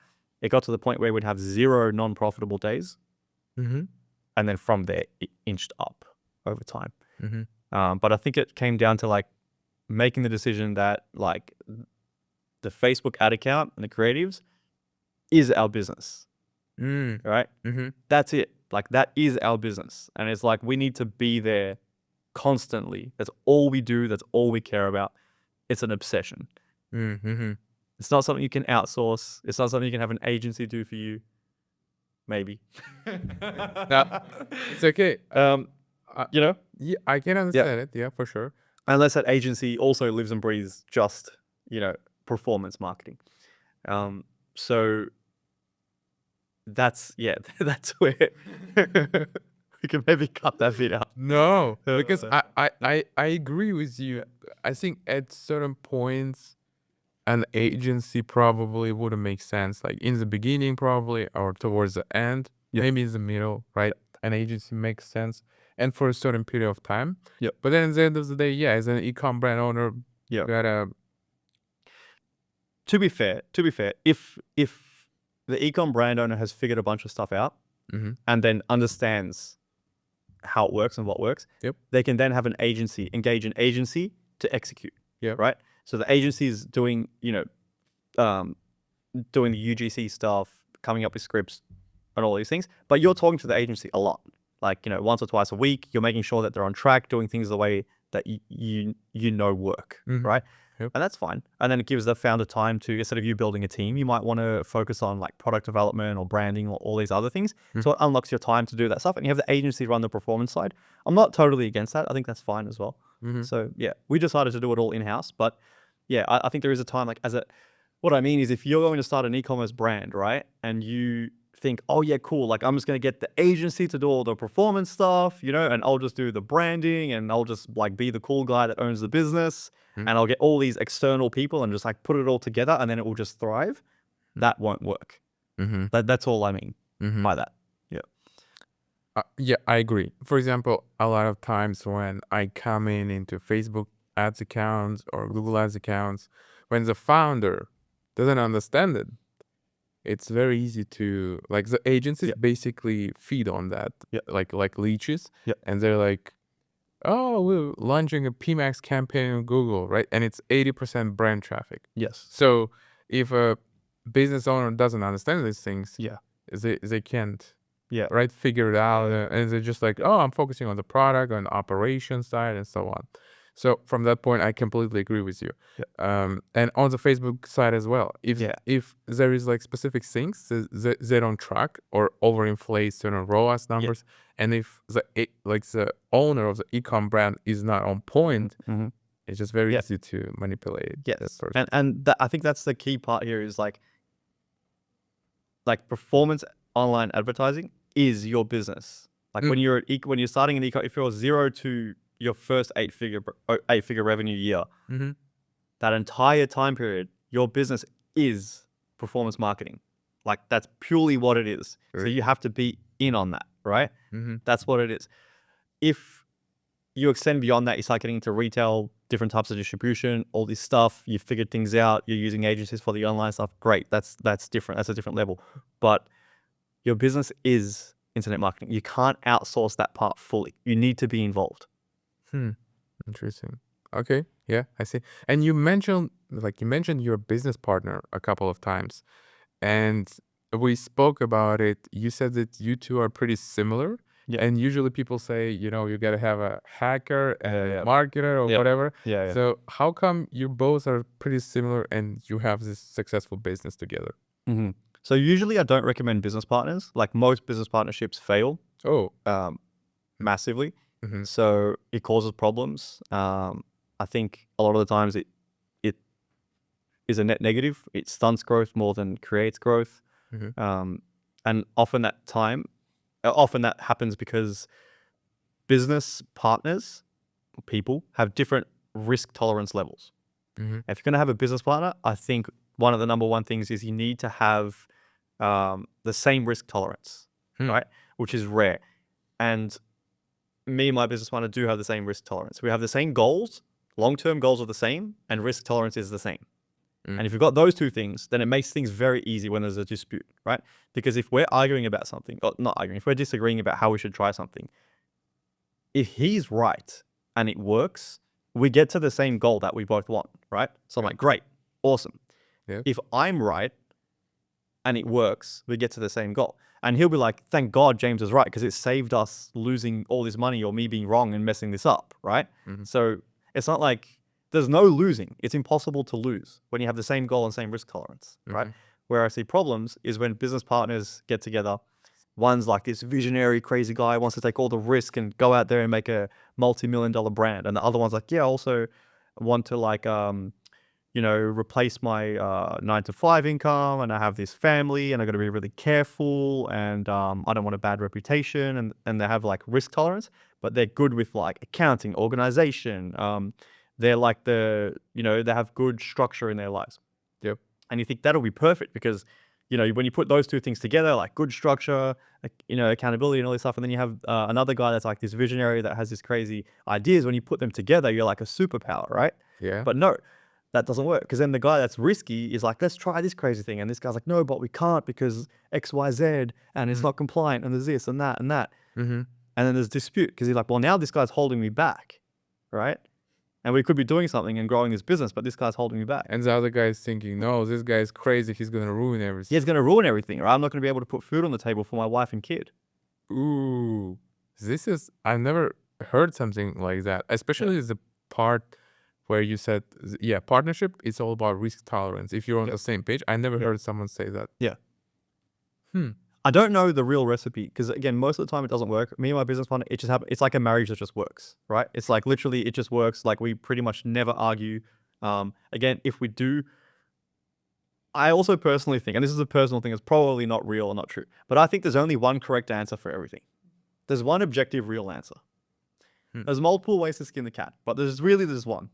it got to the point where we'd have 0 non-profitable days. Mm-hmm. And then from there, it inched up over time. Mm-hmm. But I think it came down to like making the decision that like the Facebook ad account and the creatives is our business, right? Mm-hmm. That's it. Like that is our business. And it's like, we need to be there constantly. That's all we do. That's all we care about. It's an obsession. Mm-hmm. It's not something you can outsource. It's not something you can have an agency do for you. Maybe. No, it's okay. You know, Yeah, I can understand it. Yeah, for sure. unless that agency also lives and breathes just, you know, performance marketing. So that's that's where we can maybe cut that bit out. No, because I agree with you. I think at certain points, an agency probably wouldn't make sense. Like in the beginning, probably, or towards the end, Yep. maybe in the middle, right? An agency makes sense, and for a certain period of time. Yep. But then at the end of the day, yeah, as an e-com brand owner, you Yep. gotta. To be fair, if the ecom brand owner has figured a bunch of stuff out Mhm. and then understands how it works and what works, Yep. they can then have an agency, engage an agency to execute. Yeah. Right. So the agency is doing, doing the UGC stuff, coming up with scripts and all these things, but you're talking to the agency a lot, like, once or twice a week. You're making sure that they're on track, doing things the way that you know work, Mhm. right? Yep. And that's fine. And then it gives the founder time to, instead of you building a team, you might want to focus on like product development or branding or all these other things. So it unlocks your time to do that stuff, and you have the agency run the performance side. I'm not totally against that. I think that's fine as well. Mhm. So yeah, we decided to do it all in-house, but yeah, I think there is a time, like, what I mean is, if you're going to start an e-commerce brand, right, and you think, oh yeah, cool, like I'm just going to get the agency to do all the performance stuff, and I'll just do the branding, and I'll just like be the cool guy that owns the business, and I'll get all these external people and just like put it all together, and then it will just thrive. That won't work. Mm-hmm. That's all I mean by that. Yeah. Yeah, I agree. For example, a lot of times when I come into Facebook ads accounts or Google ads accounts, when the founder doesn't understand it, it's very easy to, like, the agencies basically feed on that, like leeches, and they're like, oh, we're launching a PMAX campaign on Google, right? And it's 80% brand traffic. Yes. So if a business owner doesn't understand these things, they can't right, figure it out, and they're just like, oh, I'm focusing on the product, on the operation side, and so on. So from that point, I completely agree with you. And on the Facebook side as well, if there is like specific things they don't track or overinflate certain ROAS numbers, and if the owner of the e-com brand is not on point, it's just very easy to manipulate that person. And I think that's the key part here, is like performance online advertising is your business. Like when you're starting an e-com, if you're 0 to your first 8-figure revenue year, that entire time period, your business is performance marketing. Like that's purely what it is. So you have to be in on that, right? That's what it is. If you extend beyond that, you start getting into retail, different types of distribution, all this stuff. You've figured things out. You're using agencies for the online stuff. Great. That's different. That's a different level. But your business is internet marketing. You can't outsource that part fully. You need to be involved. Interesting. Okay. Yeah, I see. And you mentioned your business partner a couple of times, and we spoke about it. You said that you two are pretty similar. And usually people say, you got to have a hacker and a marketer or whatever. So how come you both are pretty similar and you have this successful business together? So usually I don't recommend business partners. Like most business partnerships fail. Massively. So it causes problems. I think a lot of the times it is a net negative. It stunts growth more than creates growth. And often that happens because business partners, people, have different risk tolerance levels. If you're going to have a business partner, I think one of the number one things is you need to have the same risk tolerance, right? Which is rare. And me and my business partner do have the same risk tolerance. We have the same goals, long-term goals are the same, and risk tolerance is the same. And if you've got those two things, then it makes things very easy when there's a dispute, right? Because if we're arguing about something, or not arguing, if we're disagreeing about how we should try something, if he's right and it works, we get to the same goal that we both want, right? So I'm like, great, awesome. Yeah. If I'm right and it works, we get to the same goal. And he'll be like, thank God James is right, because it saved us losing all this money or me being wrong and messing this up, right? So it's not like there's no losing. It's impossible to lose when you have the same goal and same risk tolerance, right? Where I see problems is when business partners get together. One's like this visionary, crazy guy, wants to take all the risk and go out there and make a multi-million-dollar brand. And the other one's like, yeah, I also want to like, replace my 9-to-5 income, and I have this family and I got to be really careful, and I don't want a bad reputation, and they have like risk tolerance, but they're good with like accounting, organization. They're like they have good structure in their lives. Yep. And you think that'll be perfect because, when you put those two things together, like good structure, accountability and all this stuff, and then you have another guy that's like this visionary that has this crazy ideas. When you put them together, you're like a superpower, right? Yeah. But no, that doesn't work, because then the guy that's risky is like, let's try this crazy thing. And this guy's like, no, but we can't because X, Y, Z, and it's not compliant, and there's this and that and that. And then there's dispute because he's like, well, now this guy's holding me back, right? And we could be doing something and growing this business, but this guy's holding me back. And the other guy is thinking, no, this guy is crazy. He's going to ruin everything. He's going to ruin everything, or I'm not going to be able to put food on the table for my wife and kid. Ooh, I've never heard something like that, especially the part where you said, yeah, partnership is all about risk tolerance. If you're on the same page, I never heard someone say that. Yeah. I don't know the real recipe, because again, most of the time it doesn't work. Me and my business partner, it just happens. It's like a marriage that just works, right? It's like literally it just works. Like we pretty much never argue. Again, if we do, I also personally think, and this is a personal thing, it's probably not real or not true, but I think there's only one correct answer for everything. There's one objective real answer. There's multiple ways to skin the cat, but there's one,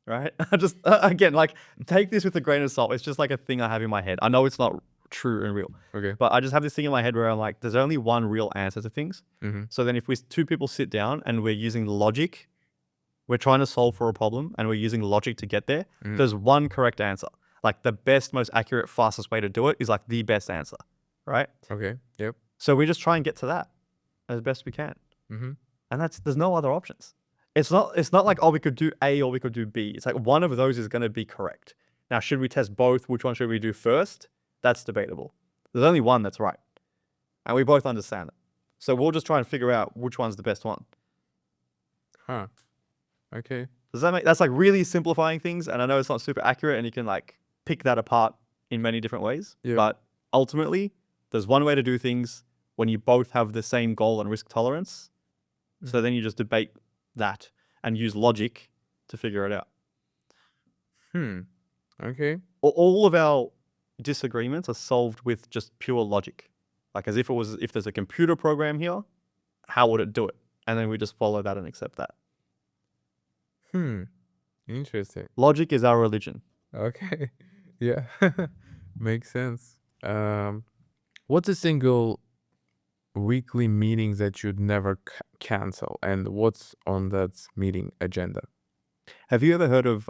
right? Just again, like take this with a grain of salt. It's just like a thing I have in my head. I know it's not true and real. Okay. But I just have this thing in my head where I'm like, there's only one real answer to things. So then if two people sit down and we're using logic, we're trying to solve for a problem and we're using logic to get there, there's one correct answer. Like the best, most accurate, fastest way to do it is like the best answer, right? Okay. Yep. So we just try and get to that as best we can. And there's no other options. It's not like, oh, we could do A or we could do B. It's like one of those is going to be correct. Now, should we test both? Which one should we do first? That's debatable. There's only one that's right. And we both understand it. So we'll just try and figure out which one's the best one. Huh. Okay. That's like really simplifying things. And I know it's not super accurate and you can like pick that apart in many different ways. Yeah. But ultimately, there's one way to do things when you both have the same goal and risk tolerance. So then you just debate that and use logic to figure it out. Okay. All of our disagreements are solved with just pure logic. Like as if there's a computer program here, how would it do it? And then we just follow that and accept that. Interesting. Logic is our religion. Okay. Yeah. Makes sense. What's a single weekly meeting that you'd never cancel, and what's on that meeting agenda? Have you ever heard of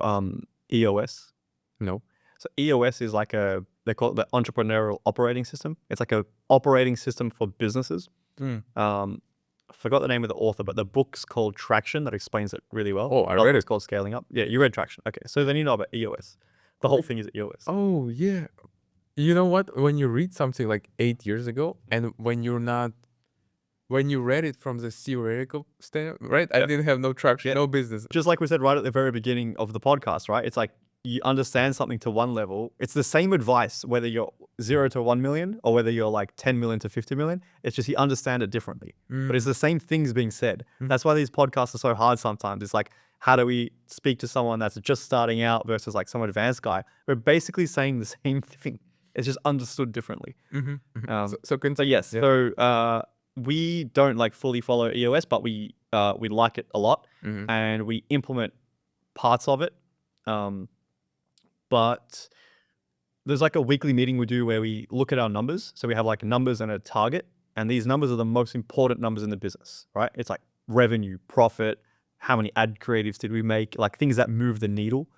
EOS? No. So EOS is like they call it the entrepreneurial operating system. It's like a operating system for businesses. I forgot the name of the author, but the book's called Traction that explains it really well. Oh, I read it. It's called Scaling Up. Yeah, you read Traction. Okay, so then you know about EOS. The whole thing is EOS. Oh, yeah. You know what? When you read something like 8 years ago, and when you read it from the theoretical stand, right? I didn't have no traction, no business. Just like we said right at the very beginning of the podcast, right? It's like you understand something to one level. It's the same advice, whether you're 0 to 1 million or whether you're like 10 million to 50 million. It's just you understand it differently. But it's the same things being said. That's why these podcasts are so hard sometimes. It's like, how do we speak to someone that's just starting out versus like some advanced guy? We're basically saying the same thing. It's just understood differently. So yes. Yeah. So we don't like fully follow EOS, but we like it a lot, and we implement parts of it. But there's like a weekly meeting we do where we look at our numbers. So we have like numbers and a target, and these numbers are the most important numbers in the business, right? It's like revenue, profit, how many ad creatives did we make, like things that move the needle.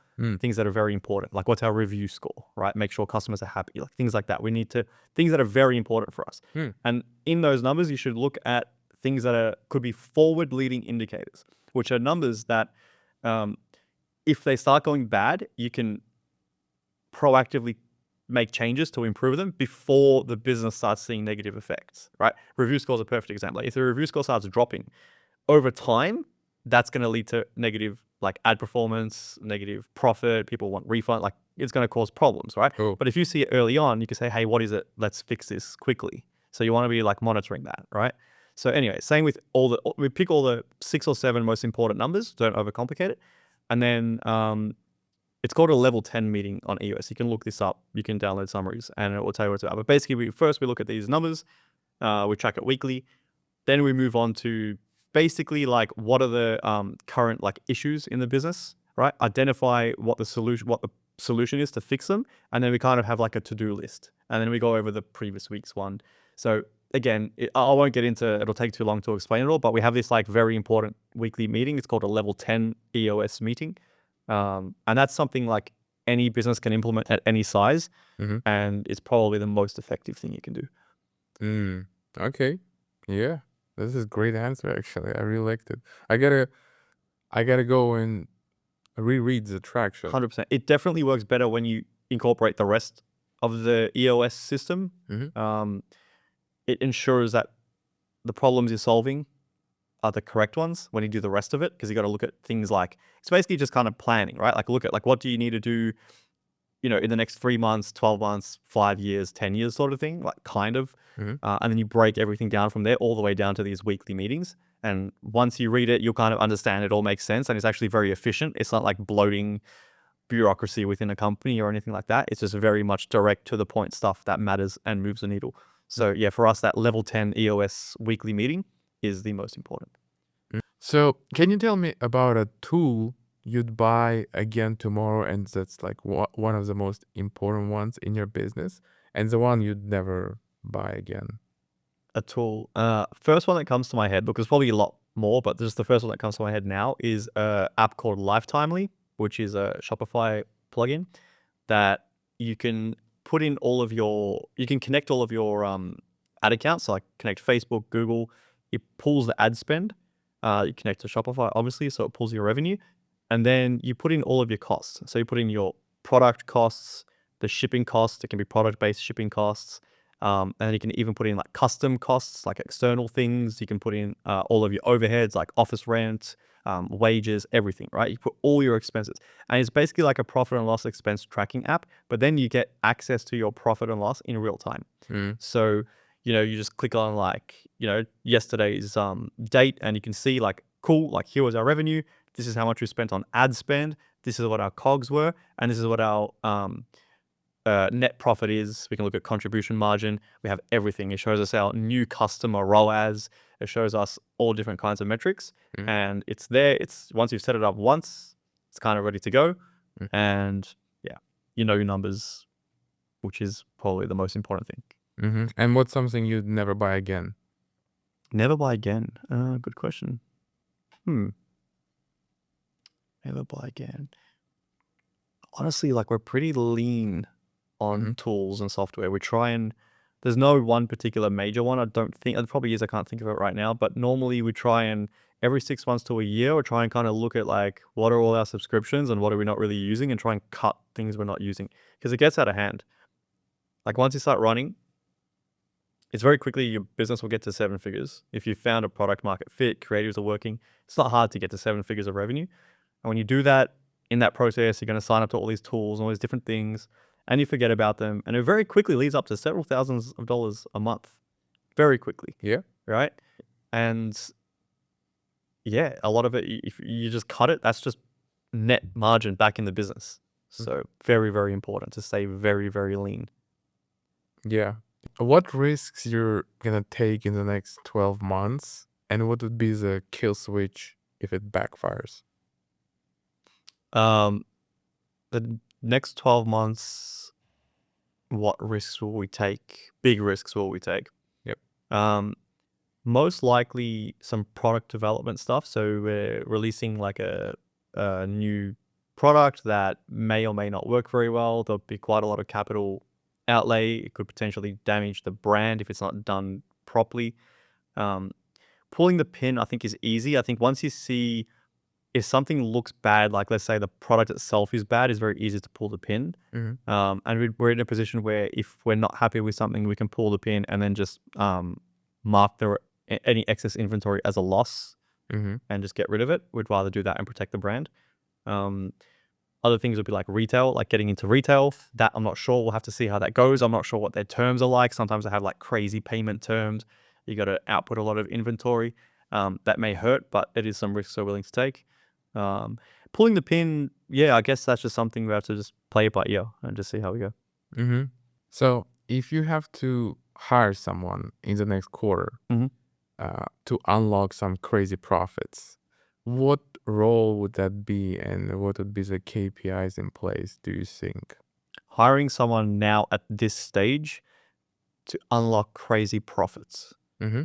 things that are very important, like what's our review score, right? Make sure customers are happy, like things like that. We need to, things that are very important for us. And in those numbers, you should look at things that could be forward leading indicators, which are numbers that if they start going bad, you can proactively make changes to improve them before the business starts seeing negative effects, right? Review score is a perfect example. If the review score starts dropping over time, that's going to lead to negative like ad performance, negative profit. People want refund. Like it's going to cause problems, right? Oh. But if you see it early on, you can say, hey, what is it? Let's fix this quickly. So you want to be like monitoring that, right? So anyway, same with we pick all the 6 or 7 most important numbers. Don't overcomplicate it. And then it's called a level 10 meeting on EOS. You can look this up. You can download summaries and it will tell you what it's about. But basically, we look at these numbers. We track it weekly. Then we move on to basically like what are the current like issues in the business, right? Identify what the solution is to fix them. And then we kind of have like a to-do list. And then we go over the previous week's one. So again, I won't get into, it'll take too long to explain it all, but we have this like very important weekly meeting. It's called a level 10 EOS meeting. And that's something like any business can implement at any size. And it's probably the most effective thing you can do. Okay. Yeah. This is a great answer, actually. I really liked it. I gotta go and reread the track sheet. 100%. It definitely works better when you incorporate the rest of the EOS system. It ensures that the problems you're solving are the correct ones when you do the rest of it, because you got to look at things like, it's basically just kind of planning, right? Like look at like what do you need to do, you know, in the next 3 months, 12 months, 5 years, 10 years sort of thing, like kind of. And then you break everything down from there all the way down to these weekly meetings. And once you read it, you'll kind of understand it all makes sense. And it's actually very efficient. It's not like bloating bureaucracy within a company or anything like that. It's just very much direct to the point stuff that matters and moves the needle. So yeah, for us, that level 10 EOS weekly meeting is the most important. So can you tell me about a tool you'd buy again tomorrow, and that's like one of the most important ones in your business, and the one you'd never buy again? A tool. First one that comes to my head, because probably a lot more, but just the first one that comes to my head now is an app called Lifetimely, which is a Shopify plugin that you can put in you can connect all of your ad accounts. So like connect Facebook, Google. It pulls the ad spend. You connect to Shopify, obviously, so it pulls your revenue. And then you put in all of your costs. So you put in your product costs, the shipping costs. It can be product-based shipping costs. And you can even put in like custom costs, like external things. You can put in all of your overheads, like office rent, wages, everything, right? You put all your expenses. And it's basically like a profit and loss expense tracking app, but then you get access to your profit and loss in real time. So, you know, you just click on like, you know, yesterday's date, and you can see like, cool, like here was our revenue. This is how much we spent on ad spend. This is what our COGS were. And this is what our net profit is. We can look at contribution margin. We have everything. It shows us our new customer ROAS. It shows us all different kinds of metrics. And it's there. It's once you've set it up once, it's kind of ready to go. And yeah, you know your numbers, which is probably the most important thing. And what's something you'd never buy again? Never buy again. Good question. Never buy again. Honestly, like we're pretty lean on tools and software. We try and, there's no one particular major one. I don't think, it probably is, I can't think of it right now, but normally we try and every 6 months to a year, we try and kind of look at like, what are all our subscriptions and what are we not really using, and try and cut things we're not using, because it gets out of hand. Like once you start running, it's very quickly your business will get to 7 figures. If you found a product market fit, creatives are working, it's not hard to get to 7 figures of revenue. And when you do that, in that process, you're going to sign up to all these tools and all these different things, and you forget about them. And it very quickly leads up to several thousands of dollars a month. Very quickly. Yeah. Right? And yeah, a lot of it, if you just cut it, that's just net margin back in the business. So very, very important to stay very, very lean. Yeah. What risks you're gonna take in the next 12 months, and what would be the kill switch if it backfires? The next 12 months, what risks will we take? Big risks will we take? Yep. Most likely some product development stuff. So we're releasing like a new product that may or may not work very well. There'll be quite a lot of capital outlay. It could potentially damage the brand if it's not done properly. Pulling the pin, I think, is easy. I think once you see if something looks bad, like let's say the product itself is bad, it's very easy to pull the pin. Mm-hmm. And we're in a position where if we're not happy with something, we can pull the pin and then just mark any excess inventory as a loss Mm-hmm. and just get rid of it. We'd rather do that and protect the brand. Other things would be like retail, like getting into retail. That I'm not sure. We'll have to see how that goes. I'm not sure what their terms are like. Sometimes they have like crazy payment terms. You got to output a lot of inventory. That may hurt, but it is some risks we're willing to take. Pulling the pin, yeah, I guess that's just something we have to just play it by ear and just see how we go. Mm-hmm. So if you have to hire someone in the next quarter Mhm. to unlock some crazy profits, what role would that be, and what would be the KPIs in place, do you think? Hiring someone now at this stage to unlock crazy profits, Mm-hmm.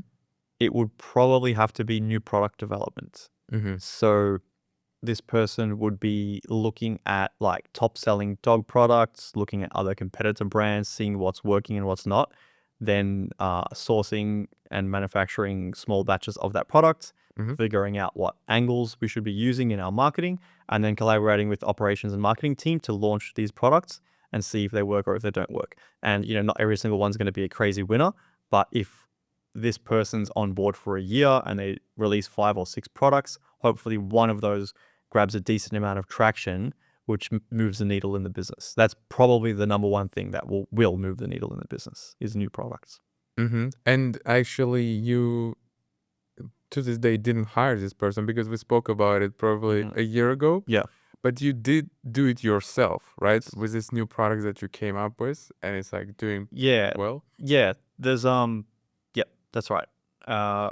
it would probably have to be new product development. Mm-hmm. So this person would be looking at like top selling dog products, looking at other competitor brands, seeing what's working and what's not, then sourcing and manufacturing small batches of that product, Mm-hmm. figuring out what angles we should be using in our marketing, and then collaborating with operations and marketing team to launch these products and see if they work or if they don't work. And not every single one's going to be a crazy winner, but if this person's on board for a year and they release 5 or 6 products, hopefully one of those grabs a decent amount of traction, which moves the needle in the business. That's probably the number one thing that will move the needle in the business is new products. Mm-hmm. And actually, you to this day didn't hire this person because we spoke about it probably a year ago. Yeah. But you did do it yourself, right? With this new product that you came up with, and it's like doing Yeah. well. Yeah. There's yeah, that's right. A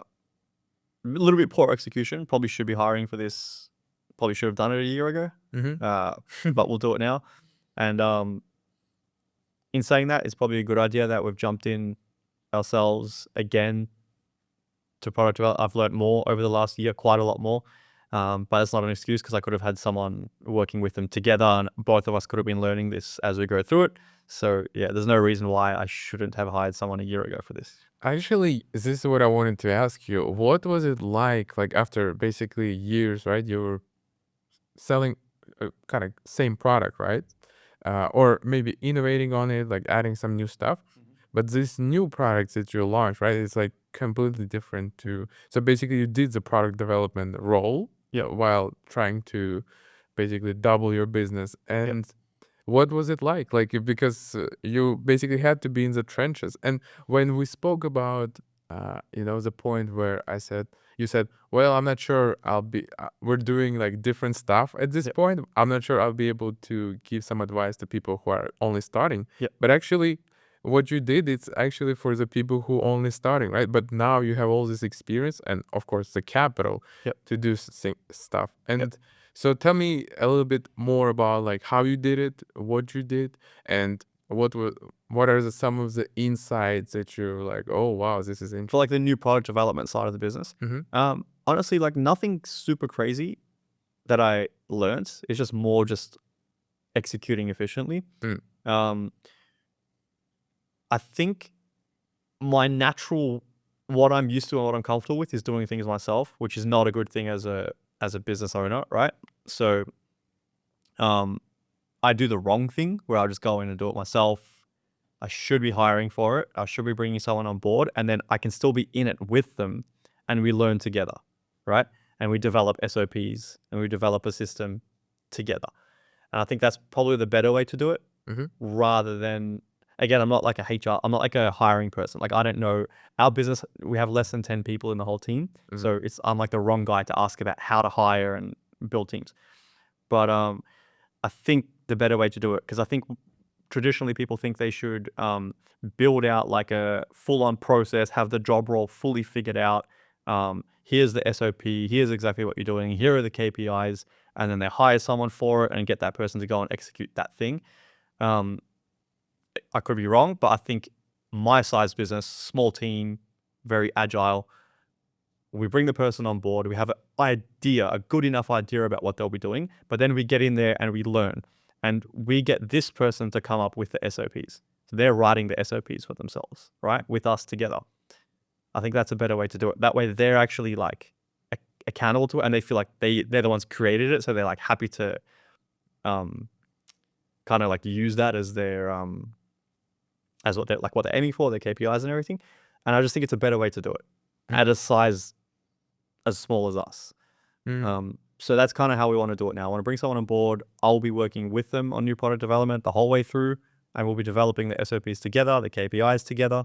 little bit poor execution. Probably should be hiring for this. Probably should have done it a year ago. Mm-hmm. But we'll do it now. And in saying that, it's probably a good idea that we've jumped in ourselves again to product development. I've learned more over the last year, quite a lot more. But it's not an excuse because I could have had someone working with them together and both of us could have been learning this as we go through it. So yeah, there's no reason why I shouldn't have hired someone a year ago for this. Actually, this is what I wanted to ask you. What was it like after basically years, right? You were selling kind of same product, right? Or maybe innovating on it, like adding some new stuff. But this new products that you launched, right? It's like completely different to. So basically, you did the product development role, Yep. while trying to basically double your business. Yep. And what was it like? Like because you basically had to be in the trenches. And when we spoke about, the point where you said, well, I'm not sure I'll be. We're doing like different stuff at this Yep. point. I'm not sure I'll be able to give some advice to people who are only starting. Yep. But actually, what you did, it's actually for the people who only starting, right? But now you have all this experience and of course the capital Yep. to do stuff. And so tell me a little bit more about like how you did it, what you did, and what are some of the insights that you're like, oh wow, this is interesting. For like the new product development side of the business. Mm-hmm. Honestly, like nothing super crazy that I learned. It's just more just executing efficiently. Mm. I think my natural, what I'm used to and what I'm comfortable with is doing things myself, which is not a good thing as a business owner, right? So, I do the wrong thing where I'll just go in and do it myself. I should be hiring for it. I should be bringing someone on board, and then I can still be in it with them, and we learn together, right? And we develop SOPs and we develop a system together. And I think that's probably the better way to do it, Mm-hmm. rather than, again, I'm not like a HR, I'm not like a hiring person. Like I don't know our business. We have less than 10 people in the whole team, so I'm like the wrong guy to ask about how to hire and build teams. But I think the better way to do it, because I think traditionally people think they should build out like a full-on process, have the job role fully figured out. Here's the SOP, here's exactly what you're doing, here are the KPIs, and then they hire someone for it and get that person to go and execute that thing. I could be wrong, but I think my size business, small team, very agile, We bring the person on board. We have an idea, a good enough idea about what they'll be doing, but then we get in there and we learn. And we get this person to come up with the SOPs. So they're writing the SOPs for themselves, right? With us together. I think that's a better way to do it. That way they're actually like accountable to it, and they feel like they're the ones created it. So they're like happy to kind of like use that as their as what they're aiming for, their KPIs and everything. And I just think it's a better way to do it at a size as small as us. So that's kind of how we want to do it now. I want to bring someone on board. I'll be working with them on new product development the whole way through, and we'll be developing the SOPs together, the KPIs together.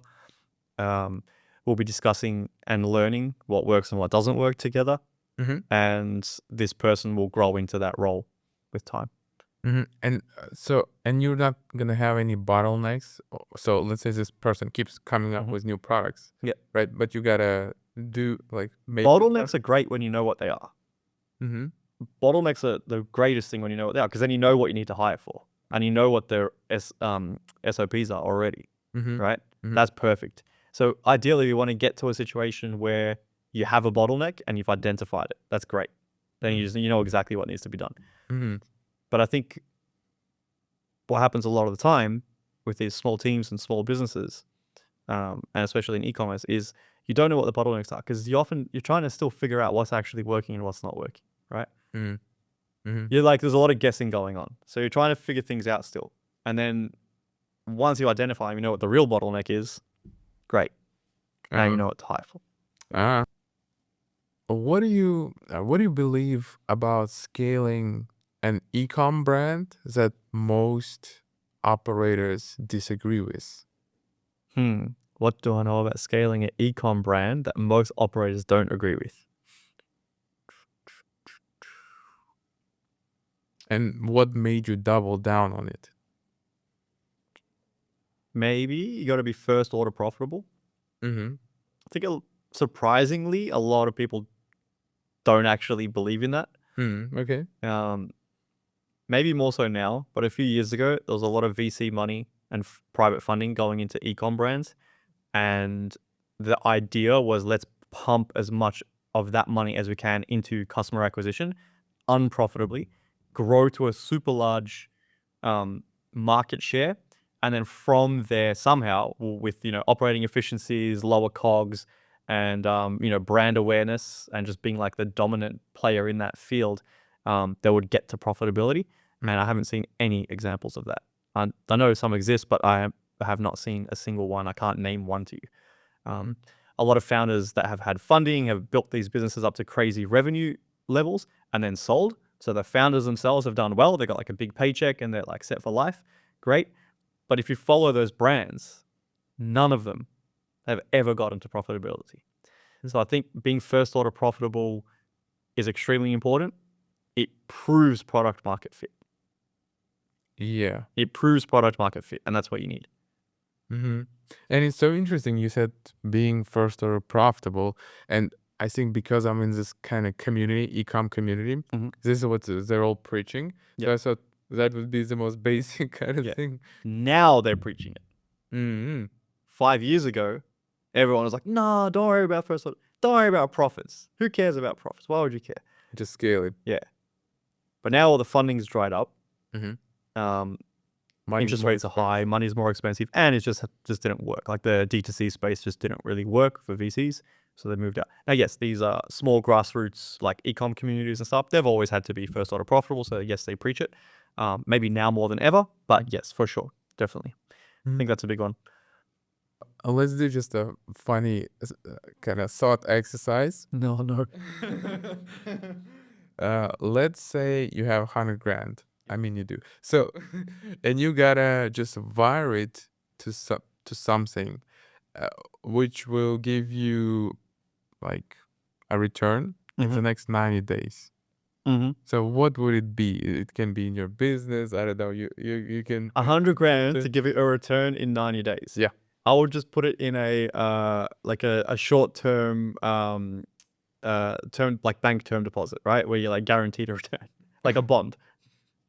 We'll be discussing and learning what works and what doesn't work together. And this person will grow into that role with time. And and you're not gonna have any bottlenecks. So let's say this person keeps coming up with new products, Yeah. right? But you gotta do like Bottlenecks are great when you know what they are. Mm-hmm. Bottlenecks are the greatest thing when you know what they are, because then you know what you need to hire for, and you know what their SOPs are already, right? That's perfect. So ideally, we want to get to a situation where you have a bottleneck and you've identified it. That's great. Then you know exactly what needs to be done. But I think what happens a lot of the time with these small teams and small businesses, and especially in e-commerce, is you don't know what the bottlenecks are, because you're trying to still figure out what's actually working and what's not working, right? You're like, there's a lot of guessing going on. So you're trying to figure things out still. And then once you identify, you know what the real bottleneck is, great. Now you know what to hire for. What do you believe about scaling an e-com brand that most operators disagree with? What do I know about scaling an e-com brand that most operators don't agree with? And what made you double down on it? Maybe you got to be first order profitable. Mm-hmm. I think surprisingly, a lot of people don't actually believe in that. Okay. Maybe more so now, but a few years ago, there was a lot of VC money and private funding going into e-com brands. And the idea was, let's pump as much of that money as we can into customer acquisition unprofitably, grow to a super large market share. And then from there, somehow, with operating efficiencies, lower COGS, and brand awareness, and just being like the dominant player in that field, they would get to profitability. And I haven't seen any examples of that. I know some exist, but I have not seen a single one. I can't name one to you. A lot of founders that have had funding have built these businesses up to crazy revenue levels and then sold. So the founders themselves have done well. They got like a big paycheck and they're like set for life. Great. But if you follow those brands, none of them have ever gotten to profitability. So I think being first order profitable is extremely important. It proves product market fit. Yeah. It proves product market fit, and that's what you need. And it's so interesting. You said being first order profitable, and I think because I'm in this kind of community, e-com community, this is what they're all preaching. So I thought that would be the most basic kind of thing. Now they're preaching it. 5 years ago, everyone was like, "Nah, don't worry about first order. Don't worry about profits. Who cares about profits? Why would you care? Just scale it." Yeah. But now all the funding's dried up. Interest rates are high, money's more expensive, and it just didn't work. Like the D2C space just didn't really work for VCs, so they moved out. Now, yes, these are small grassroots like e-com communities and stuff. They've always had to be first order profitable, so yes, they preach it. Maybe now more than ever, but yes, for sure, definitely. I think that's a big one. Let's do just a funny kind of thought exercise. No. Let's say you have 100 grand. I mean, you do. So, and you gotta just wire it to something, which will give you like a return in the next 90 days. So what would it be? It can be in your business. I don't know. You can 100 grand to give it a return in 90 days. Yeah. I would just put it in a short term like bank term deposit, right? Where you're like guaranteed a return, like a bond.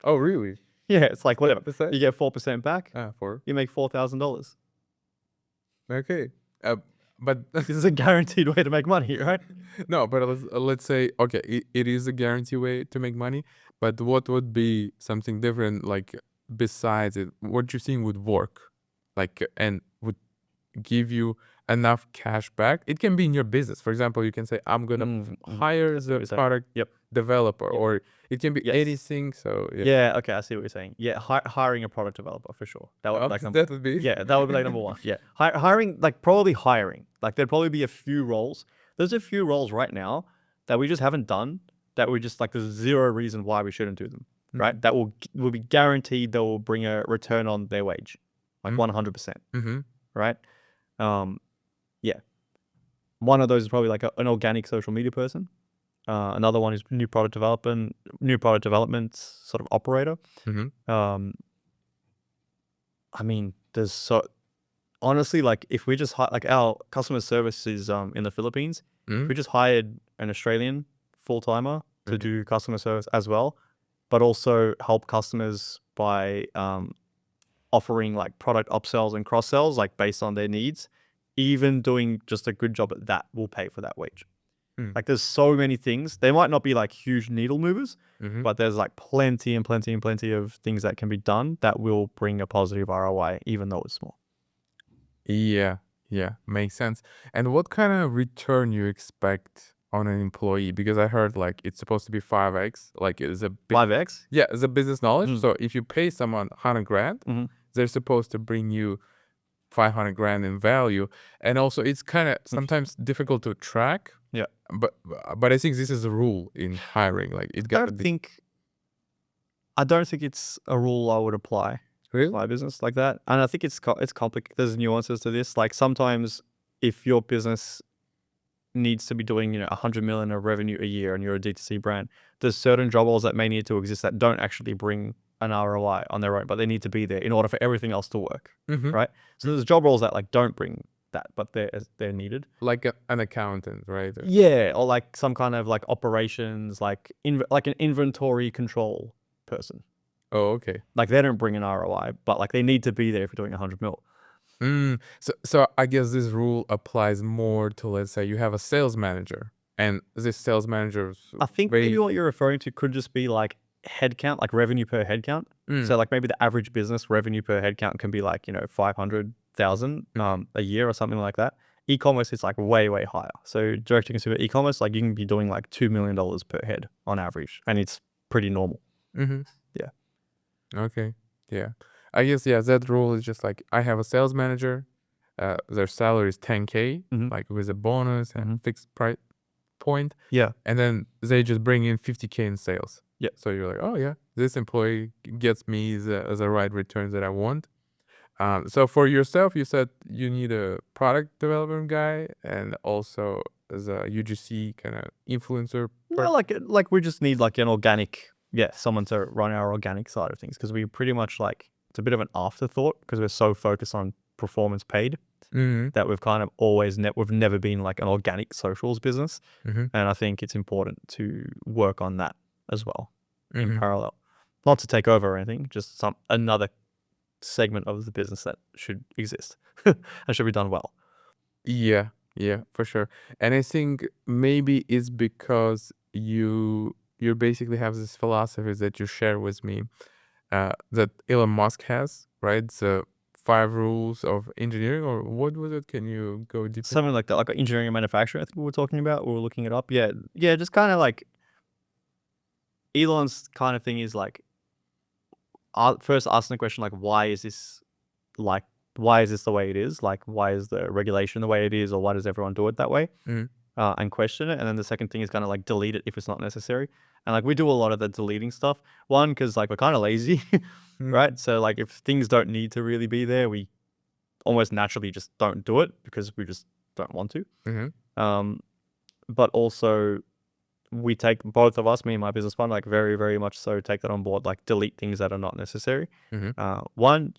Oh, really? Yeah, it's like whatever. 4%? You get 4% back. For You make $4,000. okay. But This is a guaranteed way to make money, right? no, but let's say, okay, it is a guarantee way to make money, but what would be something different, like besides it, what you think would work, like, and would give you enough cash back? It can be in your business. For example, you can say, I'm gonna hire I see what the you're saying. product Yep. developer, Yep. or it can be Yes. anything. So yeah, Yeah. Okay. I see what you're saying. Yeah. Hiring a product developer for sure. That would like that would be yeah, that would be like number one. Yeah. Hiring, like probably hiring. Like there'd probably be a few roles. There's a few roles right now that we just haven't done that we just like there's zero reason why we shouldn't do them. Right? That will be guaranteed they will bring a return on their wage. Like 100%. Mm-hmm. Right? Yeah. One of those is probably like an organic social media person. Another one is new product development sort of operator. Mm-hmm. I mean, there's so honestly, like if we just like our customer service is in the Philippines, if we just hired an Australian full-timer to do customer service as well, but also help customers by offering like product upsells and cross sells, like based on their needs, even doing just a good job at that will pay for that wage. Like there's so many things. They might not be like huge needle movers, but there's like plenty and plenty and plenty of things that can be done that will bring a positive ROI, even though it's small. Yeah, yeah, makes sense. And what kind of return you expect on an employee? Because I heard like it's supposed to be 5x, like it's a 5x? yeah, it's a business knowledge. So if you pay someone 100 grand, they're supposed to bring you 500 grand in value. And also it's kind of sometimes difficult to track. Yeah. But I think this is a rule in hiring. Like it got to be I don't think it's a rule I would apply to really. my business like that. And I think it's complicated. There's nuances to this. Like sometimes if your business needs to be doing, 100 million of revenue a year and you're a D2C brand, there's certain job roles that may need to exist that don't actually bring an ROI on their own, but they need to be there in order for everything else to work. Right? So there's job roles that like don't bring that, but they're needed. Like an accountant, right? Yeah, or like some kind of like operations, like like an inventory control person. Oh, okay. Like they don't bring an ROI, but like they need to be there if you're doing 100 mil. So I guess this rule applies more to, let's say you have a sales manager, and this sales manager I think maybe what you're referring to could just be like headcount, like revenue per headcount. So like maybe the average business revenue per headcount can be like, 500,000 a year or something like that. E-commerce is like way, way higher. So direct to consumer e-commerce, like you can be doing like $2 million per head on average, and it's pretty normal. Yeah. Okay. Yeah. I guess, yeah, that rule is just like I have a sales manager, their salary is 10K, like with a bonus and fixed price point. Yeah. And then they just bring in 50K in sales. Yeah. So you're like, oh yeah, this employee gets me the right returns that I want. So for yourself, you said you need a product development guy and also as a UGC kind of influencer. No, like we just need like an organic, someone to run our organic side of things, because we pretty much like it's a bit of an afterthought because we're so focused on performance paid that we've kind of always we've never been like an organic socials business, and I think it's important to work on that as well in parallel, not to take over or anything, just another segment of the business that should exist and should be done well. Yeah, yeah, for sure. And I think maybe it's because you basically have this philosophy that you share with me, that Elon Musk has, right? The 5 rules of engineering, or what was it? Can you go deeper? Something like that, like engineering and manufacturing, I think we were talking about. We were looking it up. Yeah, just kind of like Elon's kind of thing is like, first asking the question like, why is this the way it is? Like, why is the regulation the way it is, or why does everyone do it that way? And question it. And then the second thing is kind of like delete it if it's not necessary. And like we do a lot of the deleting stuff. One, because like we're kind of lazy, right? So like if things don't need to really be there, we almost naturally just don't do it because we just don't want to. But also we take, both of us, me and my business partner, like very, very much so take that on board, like delete things that are not necessary. One,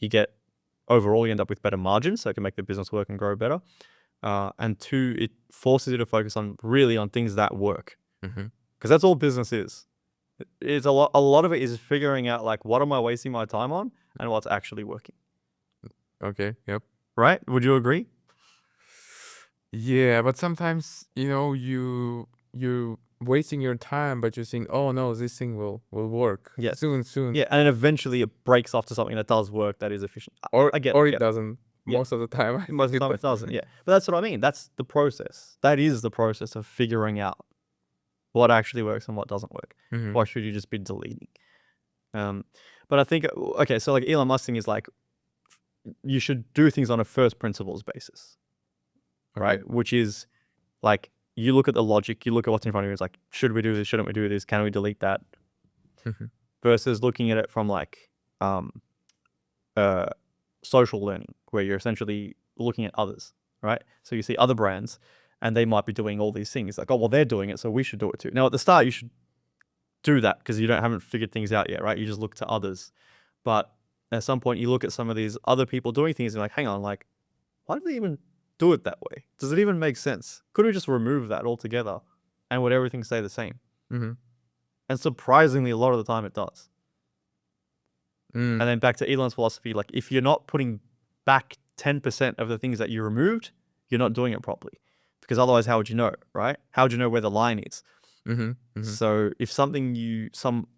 overall you end up with better margins, so it can make the business work and grow better. And two, it forces you to focus on things that work, because that's all business is. It's a lot of it is figuring out like, what am I wasting my time on and what's actually working. Okay. Yep. Right? Would you agree? Yeah, but sometimes, you wasting your time, but you're saying, "Oh no, this thing will work Yes. soon," Yeah, and then eventually it breaks off to something that does work, that is efficient. or I get or I it get it. doesn't. Yeah. Most of the time, I Most think of the it time it does. doesn't, yeah. But that's what I mean. That's the process. That is the process of figuring out what actually works and what doesn't work. Hmm. Why should you just be deleting? Um, but I think okay, so like Elon Musk thing is like you should do things on a first principles basis, right? Okay. Which is like you look at the logic, you look at what's in front of you. It's like, should we do this? Shouldn't we do this? Can we delete that? Mhm. Versus looking at it from like uh, social learning, where you're essentially looking at others, right? So you see other brands, and they might be doing all these things. Like, oh well, they're doing it, so we should do it too. Now at the start, you should do that because you haven't figured things out yet, right? You just look to others, but at some point, you look at some of these other people doing things, and you're like, hang on, like, why do they even do it that way? Does it even make sense? Could we just remove that altogether, and would everything stay the same? Mhm. And surprisingly, a lot of the time, it does. Mm. And then back to Elon's philosophy, like if you're not putting back 10% of the things that you removed, you're not doing it properly. Because otherwise, how would you know, right? How would you know where the line is? Mhm. Mhm. So if something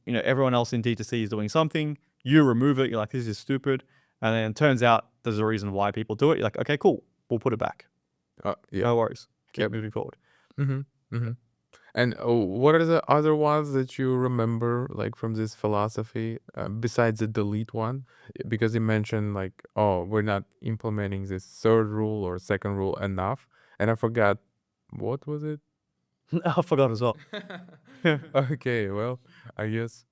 everyone else in D2C is doing something, you remove it, you're like, this is stupid. And then it turns out there's a reason why people do it. You're like, okay, cool. We'll put it back. Yeah. No worries. Keep Yep. moving forward. Mhm. Mhm. And what are the other ones that you remember, like from this philosophy, besides the delete one? Because you mentioned like, oh, we're not implementing this third rule or second rule enough, and I forgot what was it. I forgot as well. Okay, well, I guess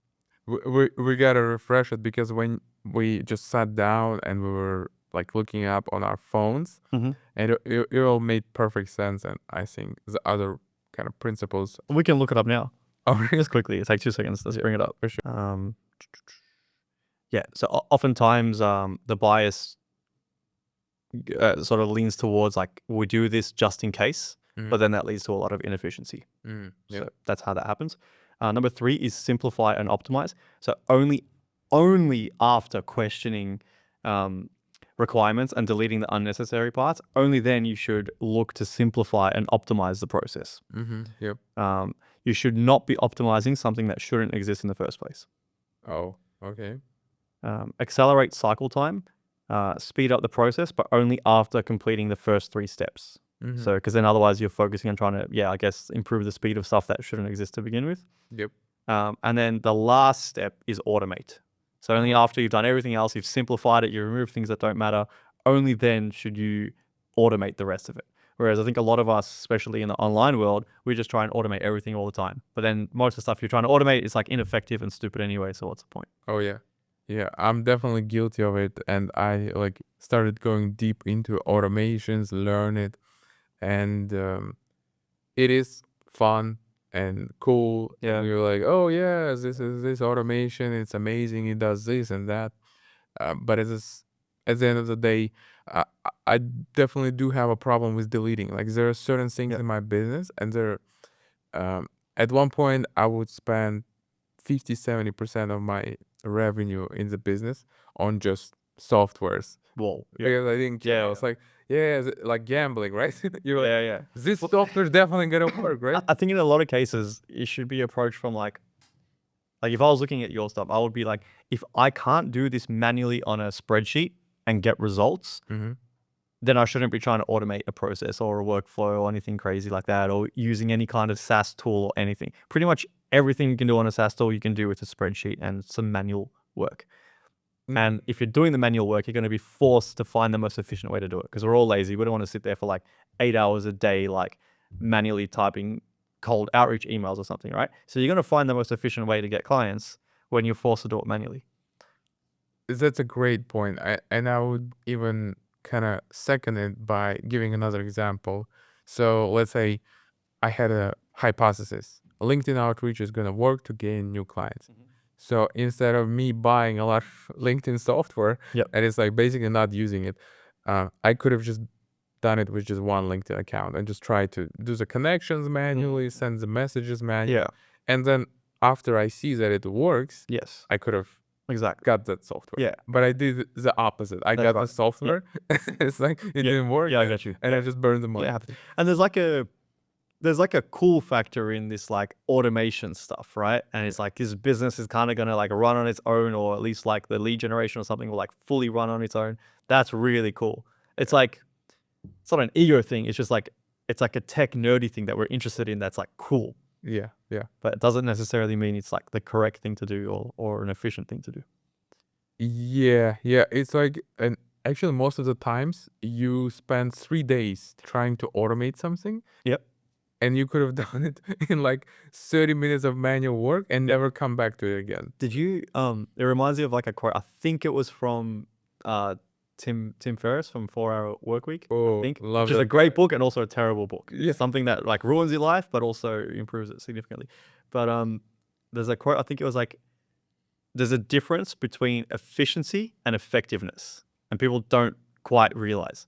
we gotta refresh it because when we just sat down and we were like looking up on our phones, Mhm. and it all made perfect sense, and I think the other kind of principles. We can look it up now. Oh, really? Just quickly. It takes 2 seconds. Let's Yeah, bring it up. for sure. Yeah. So oftentimes, the bias sort of leans towards like we do this just in case, Mhm. but then that leads to a lot of inefficiency. Mm, So yep. that's how that happens. Number 3 is simplify and optimize. So only after questioning requirements and deleting the unnecessary parts, only then you should look to simplify and optimize the process. Yep. You should not be optimizing something that shouldn't exist in the first place. Oh, okay. Accelerate cycle time, speed up the process, but only after completing the first 3 steps. Mhm. So, because then otherwise you're focusing on trying to, I guess, improve the speed of stuff that shouldn't exist to begin with. Yep. And then the last step is automate. So only after you've done everything else, you've simplified it, you remove things that don't matter, only then should you automate the rest of it. Whereas I think a lot of us, especially in the online world, we just try and automate everything all the time. But then most of the stuff you're trying to automate is like ineffective and stupid anyway. So what's the point? Oh, yeah. Yeah, I'm definitely guilty of it, and I like started going deep into automations, learn it, and it is fun and cool. Yeah. You're like, oh yeah, this is this automation. It's amazing. It does this and that. But at the end of the day, I definitely do have a problem with deleting. Like there are certain things Yeah. in my business, and at one point I would spend 50-70% of my revenue in the business on just softwares. Whoa. Yeah. Because I didn't care. I was like, yeah, like gambling, right? You're like, Yeah. this Well, software's definitely gonna work, right? I think in a lot of cases, it should be approached from like if I was looking at your stuff, I would be like, if I can't do this manually on a spreadsheet and get results, Mm-hmm. then I shouldn't be trying to automate a process or a workflow or anything crazy like that, or using any kind of SaaS tool or anything. Pretty much everything you can do on a SaaS tool, you can do with a spreadsheet and some manual work. And if you're doing the manual work, you're going to be forced to find the most efficient way to do it because we're all lazy. We don't want to sit there for like 8 hours a day, like manually typing cold outreach emails or something, right? So you're going to find the most efficient way to get clients when you're forced to do it manually. That's a great point. And I would even kind of second it by giving another example. So let's say I had a hypothesis. LinkedIn outreach is going to work to gain new clients. So instead of me buying a lot of LinkedIn software, Yep. and it's like basically not using it, I could have just done it with just one LinkedIn account and just try to do the connections manually, send the messages manually. Yeah. And then after I see that it works, Yes. I could have Exactly. got that software. Yeah. But I did the opposite. I That's got right. the software. It's like it didn't work. Yeah, I got you. And I just burned the Well, money. it happens. And there's like a cool factor in this like automation stuff, right? And it's like this business is kind of gonna like run on its own, or at least like the lead generation or something will like fully run on its own. That's really cool. It's like it's not an ego thing. It's just like it's like a tech nerdy thing that we're interested in. That's like cool, Yeah, yeah. but it doesn't necessarily mean it's like the correct thing to do or an efficient thing to do. Yeah, yeah. It's like, and actually, most of the times you spend 3 days trying to automate something, Yep. and you could have done it in like 30 minutes of manual work and never come back to it again. Did you it reminds me of like a quote. I think it was from Tim Ferriss from 4 Hour Workweek. I Oh, think, love which is a that. great book and also a terrible book. Yeah. Something that like ruins your life but also improves it significantly. But there's a quote, I think it was like, there's a difference between efficiency and effectiveness, and people don't quite realize,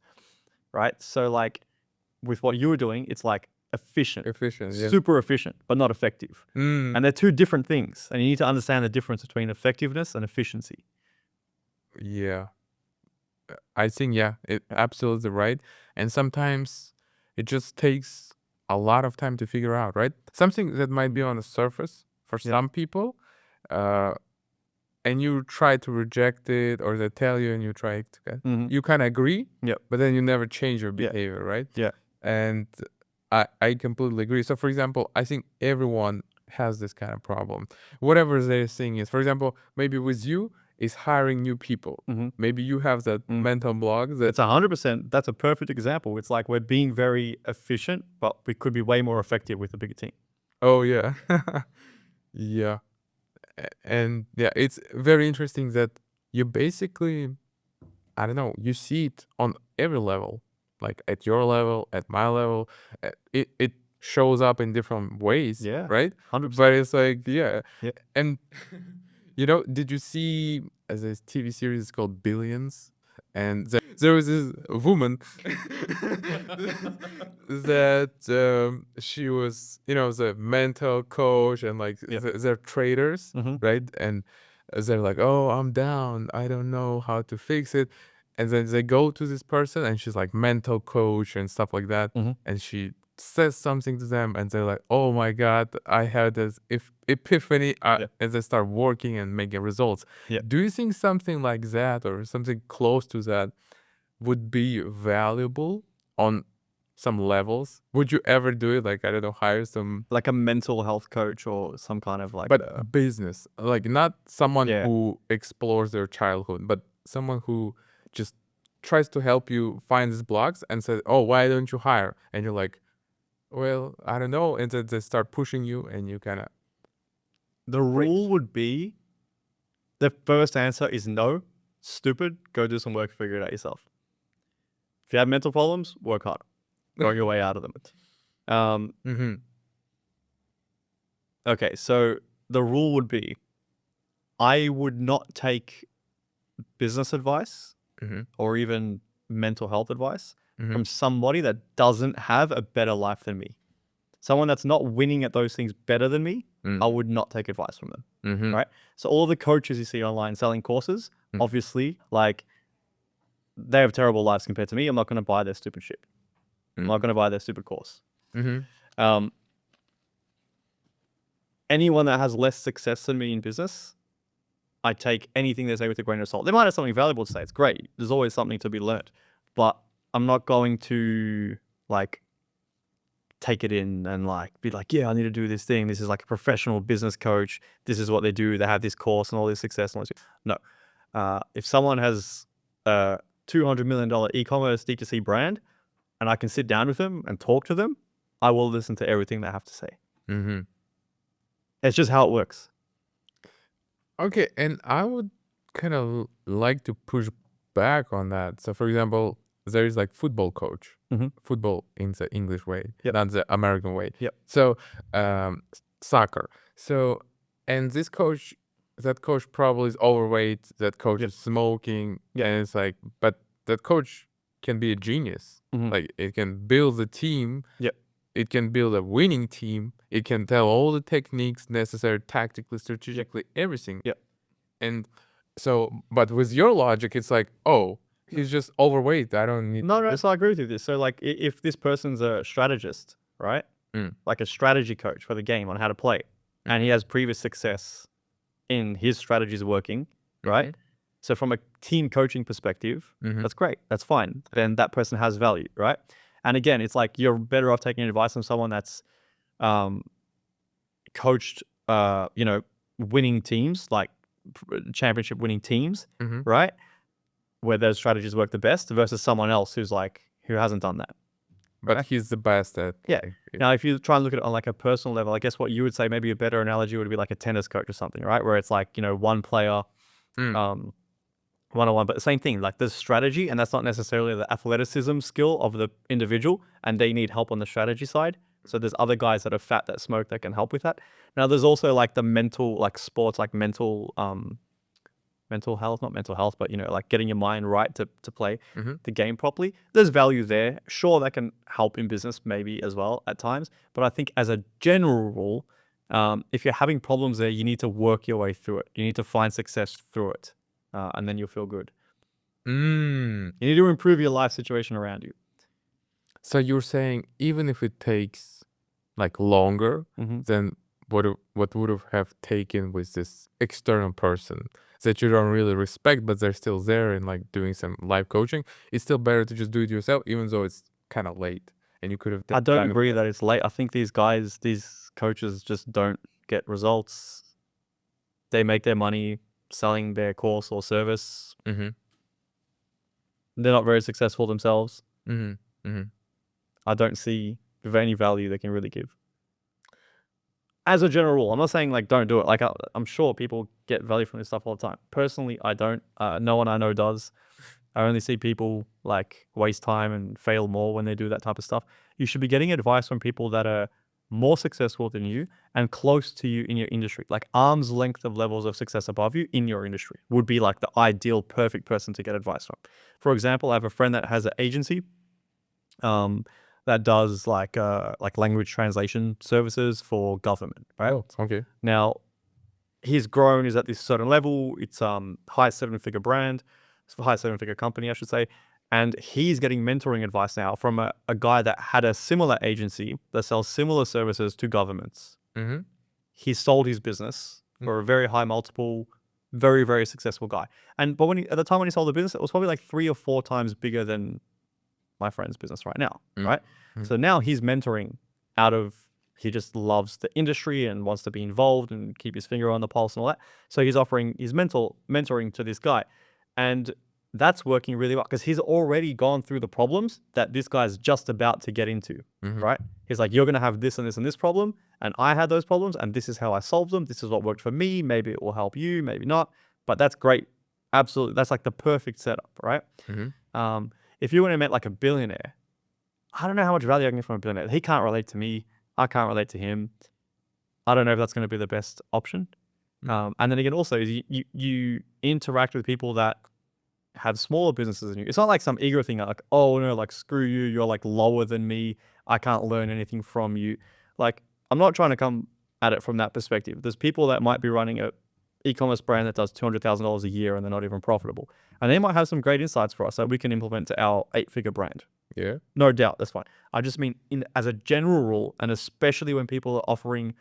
right? So like with what you were doing, it's like efficient, Efficient, yeah. super efficient, but not effective. Mm, And they're two different things, and you need to understand the difference between effectiveness and efficiency. yeah. I think, yeah, it absolutely right. And sometimes it just takes a lot of time to figure out, right? Something that might be on the surface for Yeah. some people, uh, and you try to reject it, or they tell you and you try to you kind of agree, Yep. but then you never change your Yeah. behavior, right? Yeah. And I completely agree. So for example, I think everyone has this kind of problem. Whatever their thing is. For example, maybe with you is hiring new people. Maybe you have that mental block that It's 100%. That's a perfect example. It's like we're being very efficient, but we could be way more effective with a bigger team. oh yeah. Yeah. And yeah, it's very interesting that you basically, I don't know, you see it on every level, like at your level, at my level. It shows up in different ways, Yeah, right? 100%. But it's like, yeah. Yeah. And did you see this TV series called Billions? And there was this woman that she was, the mental coach, and like Yeah. they're traders, right? And they're like, oh, I'm down. I don't know how to fix it. And then they go to this person, and she's like mental coach and stuff like that. And she says something to them, and they're like, oh my God, I had this epiphany. Yeah. And they start working and making results. Yeah. Do you think something like that, or something close to that, would be valuable on some levels? Would you ever do it? Like, I don't know, hire some, Like a mental health coach or some kind of like but business, like not someone Yeah. who explores their childhood, but someone who just tries to help you find these blocks and says, oh, why don't you hire? And you're like, well, I don't know. And then they start pushing you, and you kind of, the rule would be the first answer is no. Stupid. Go do some work, figure it out yourself. If you have mental problems, work hard. Go your way out of them. Okay, so the rule would be I would not take business advice or even mental health advice from somebody that doesn't have a better life than me. Someone that's not winning at those things better than me, I would not take advice from them. Right? So all the coaches you see online selling courses, obviously, like, they have terrible lives compared to me. I'm not going to buy their stupid shit. I'm not going to buy their stupid course. Anyone that has less success than me in business, I take anything they say with a grain of salt. They might have something valuable to say. It's great. There's always something to be learned. But I'm not going to like take it in and like be like, yeah, I need to do this thing. This is like a professional business coach. This is what they do. They have this course and all this success. And all this. No. If someone has a $200 million e-commerce D2C brand and I can sit down with them and talk to them, I will listen to everything they have to say. It's just how it works. Okay, and I would kind of like to push back on that. So, for example, there is like football coach, football in the English way, not the American way. So, soccer. So, and that coach probably is overweight. That coach is smoking, and it's like, but that coach can be a genius. Like, it can build the team. It can build a winning team. It can tell all the techniques necessary, tactically, strategically, everything. And So, but with your logic, it's like, oh, he's just overweight. I don't need No, this. so I agree with you this. So like if this person's a strategist, right? Mm. Like a strategy coach for the game on how to play, and he has previous success in his strategies working, right? Mhm. So from a team coaching perspective, Mhm. that's great. That's fine. Then that person has value, right? And again, it's like you're better off taking advice from someone that's um, coached, winning teams, like championship winning teams, Mhm. right? Where those strategies work the best versus someone else who hasn't done that. But Right? he's the best at Yeah. like it. Now, if you try and look at it on like a personal level, I guess what you would say maybe a better analogy would be like a tennis coach or something, right? Where it's like, one player, Mm. um, one-on-one, but the same thing, like there's strategy, and that's not necessarily the athleticism skill of the individual, and they need help on the strategy side. So there's other guys that are fat that smoke that can help with that. Now there's also like the mental, like sports, like mental health, not mental health, but like getting your mind right to play Mhm. the game properly. There's value there. Sure, that can help in business maybe as well at times. But I think as a general rule, if you're having problems there, you need to work your way through it. You need to find success through it, and then you'll feel good. Mm. You need to improve your life situation around you. So you're saying even if it takes like longer Mhm. than what would have taken with this external person that you don't really respect, but they're still there and like doing some live coaching, it's still better to just do it yourself, even though it's kind of late and you could have I don't done it. agree that it's late. I think these coaches just don't get results. They make their money selling their course or service. Mm-hmm. They're not very successful themselves. Mm-hmm. Mm-hmm. I don't see any value they can really give. As a general rule, I'm not saying like don't do it. Like I'm sure people get value from this stuff all the time. Personally, I don't. No one I know does. I only see people like waste time and fail more when they do that type of stuff. You should be getting advice from people that are more successful than you and close to you in your industry. Like arm's length of levels of success above you in your industry would be like the ideal, perfect person to get advice from. For example, I have a friend that has an agency that does like language translation services for government, right? Oh, okay. Now, he's grown, is at this certain level. It's high seven-figure brand, it's a high seven-figure company, I should say. And he's getting mentoring advice now from a guy that had a similar agency that sells similar services to governments. Mm-hmm. He sold his business for a very high multiple, very, very successful guy. But at the time when he sold the business, it was probably like 3 or 4 times bigger than my friend's business right now, right? Mm-hmm. So now he's mentoring he just loves the industry and wants to be involved and keep his finger on the pulse and all that. So he's offering his mentoring to this guy. And that's working really well because he's already gone through the problems that this guy's just about to get into, Mm-hmm. right? He's like, you're going to have this and this and this problem. And I had those problems and this is how I solved them. This is what worked for me. Maybe it will help you, maybe not. But that's great. Absolutely. That's like the perfect setup, right? Mm-hmm. If you want to meet like a billionaire, I don't know how much value I can get from a billionaire. He can't relate to me. I can't relate to him. I don't know if that's going to be the best option. And then again, also, you interact with people that have smaller businesses than you. It's not like some ego thing, like, oh no, like screw you, you're like lower than me. I can't learn anything from you. Like, I'm not trying to come at it from that perspective. There's people that might be running a e-commerce brand that does $200,000 a year and they're not even profitable. And they might have some great insights for us that we can implement to our 8-figure brand. Yeah. No doubt, that's fine. I just mean as a general rule, and especially when people are offering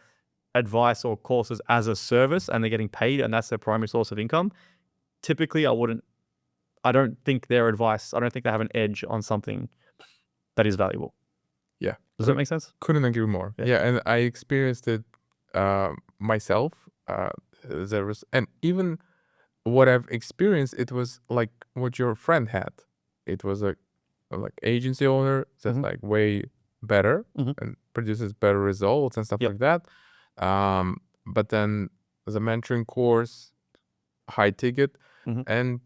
advice or courses as a service and they're getting paid and that's their primary source of income, typically I don't think their advice, I don't think they have an edge on something that is valuable. Yeah. Does that make sense? Couldn't agree more. Yeah. Yeah, and I experienced it myself. And even what I've experienced, it was like what your friend had. It was a like agency owner that's Mhm. like way better Mhm. and produces better results and stuff Yep. like that. But then the mentoring course, high ticket, Mhm. and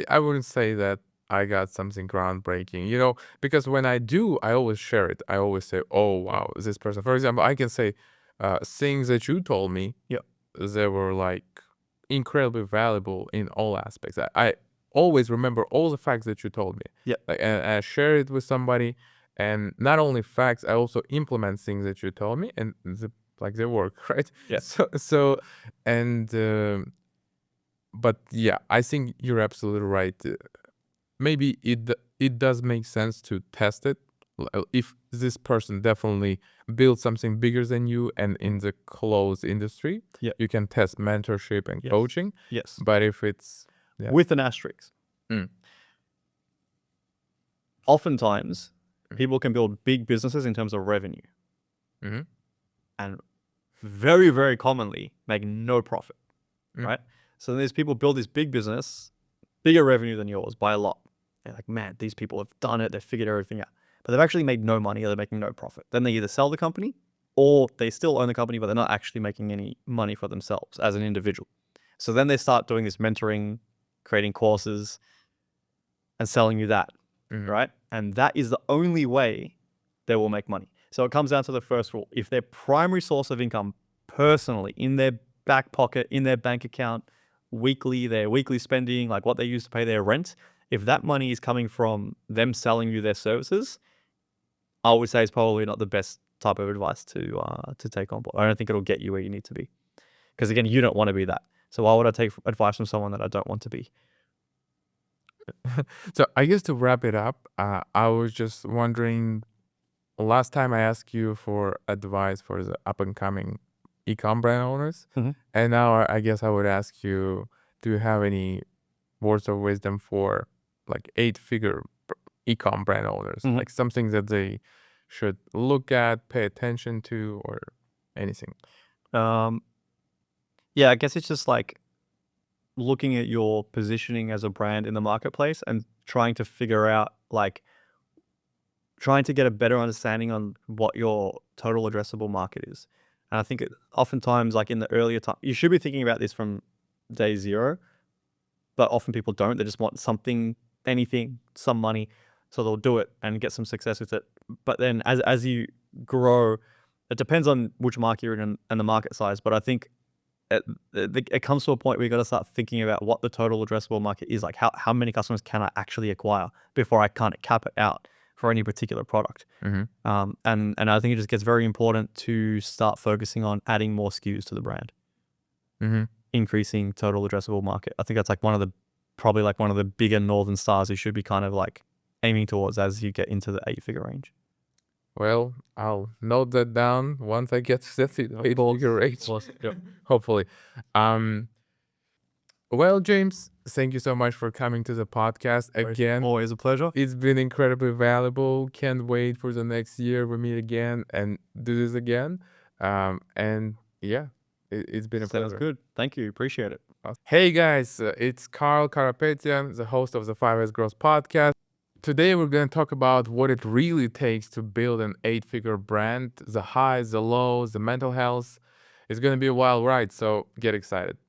I wouldn't say that I got something groundbreaking, because when I do, I always share it. I always say, "Oh wow, this person." For example, I can say things that you told me. Yep. They were like incredibly valuable in all aspects. I always remember all the facts that you told me. Yep. Like, and I share it with somebody, and not only facts, I also implement things that you told me, and they work, right? Yeah. So and But yeah, I think you're absolutely right. Maybe it does make sense to test it. If this person definitely built something bigger than you and in the clothes industry, Yeah. you can test mentorship and Yes. coaching. Yes. But if it's With an asterisk. Mm. Oftentimes, people can build big businesses in terms of revenue. Mhm. And very, very commonly make no profit, right? So then these people build this big business, bigger revenue than yours by a lot. They're like, man, these people have done it. They've figured everything out. But they've actually made no money or they're making no profit. Then they either sell the company or they still own the company, but they're not actually making any money for themselves as an individual. So then they start doing this mentoring, creating courses, and selling you that, right? And that is the only way they will make money. So it comes down to the first rule. If their primary source of income personally in their back pocket, in their bank account, weekly, their weekly spending, like what they use to pay their rent, if that money is coming from them selling you their services, I would say it's probably not the best type of advice to take on board. I don't think it'll get you where you need to be. Because again, you don't want to be that. So why would I take advice from someone that I don't want to be? So I guess to wrap it up, I was just wondering, last time I asked you for advice for the up and coming e-com brand owners, and now I guess I would ask you, do you have any words of wisdom for like 8-figure e-com brand owners, like something that they should look at, pay attention to, or anything? Yeah, I guess it's just like looking at your positioning as a brand in the marketplace and trying to figure out, like, trying to get a better understanding on what your total addressable market is. And I think oftentimes, like in the earlier time, you should be thinking about this from day zero, but often people don't. They just want something, anything, some money, so they'll do it and get some success with it. But then as you grow, it depends on which market you're in and the market size. But I think it comes to a point where you got to start thinking about what the total addressable market is. Like how many customers can I actually acquire before I can't cap it out for any particular product. And I think it just gets very important to start focusing on adding more SKUs to the brand, increasing total addressable market. I think that's like probably one of the bigger northern stars you should be kind of like aiming towards as you get into the 8-figure range. Well, I'll note that down once I get to the 8-figure range. Hopefully. Well, James, thank you so much for coming to the podcast again. Always a pleasure. It's been incredibly valuable. Can't wait for the next year we meet again and do this again. And yeah, it's been a pleasure. Sounds good. Thank you. Appreciate it. Hey guys, it's Karl Karapetian, the host of the 5S Growth Podcast. Today we're going to talk about what it really takes to build an 8-figure brand, the highs, the lows, the mental health. It's going to be a wild ride, so get excited.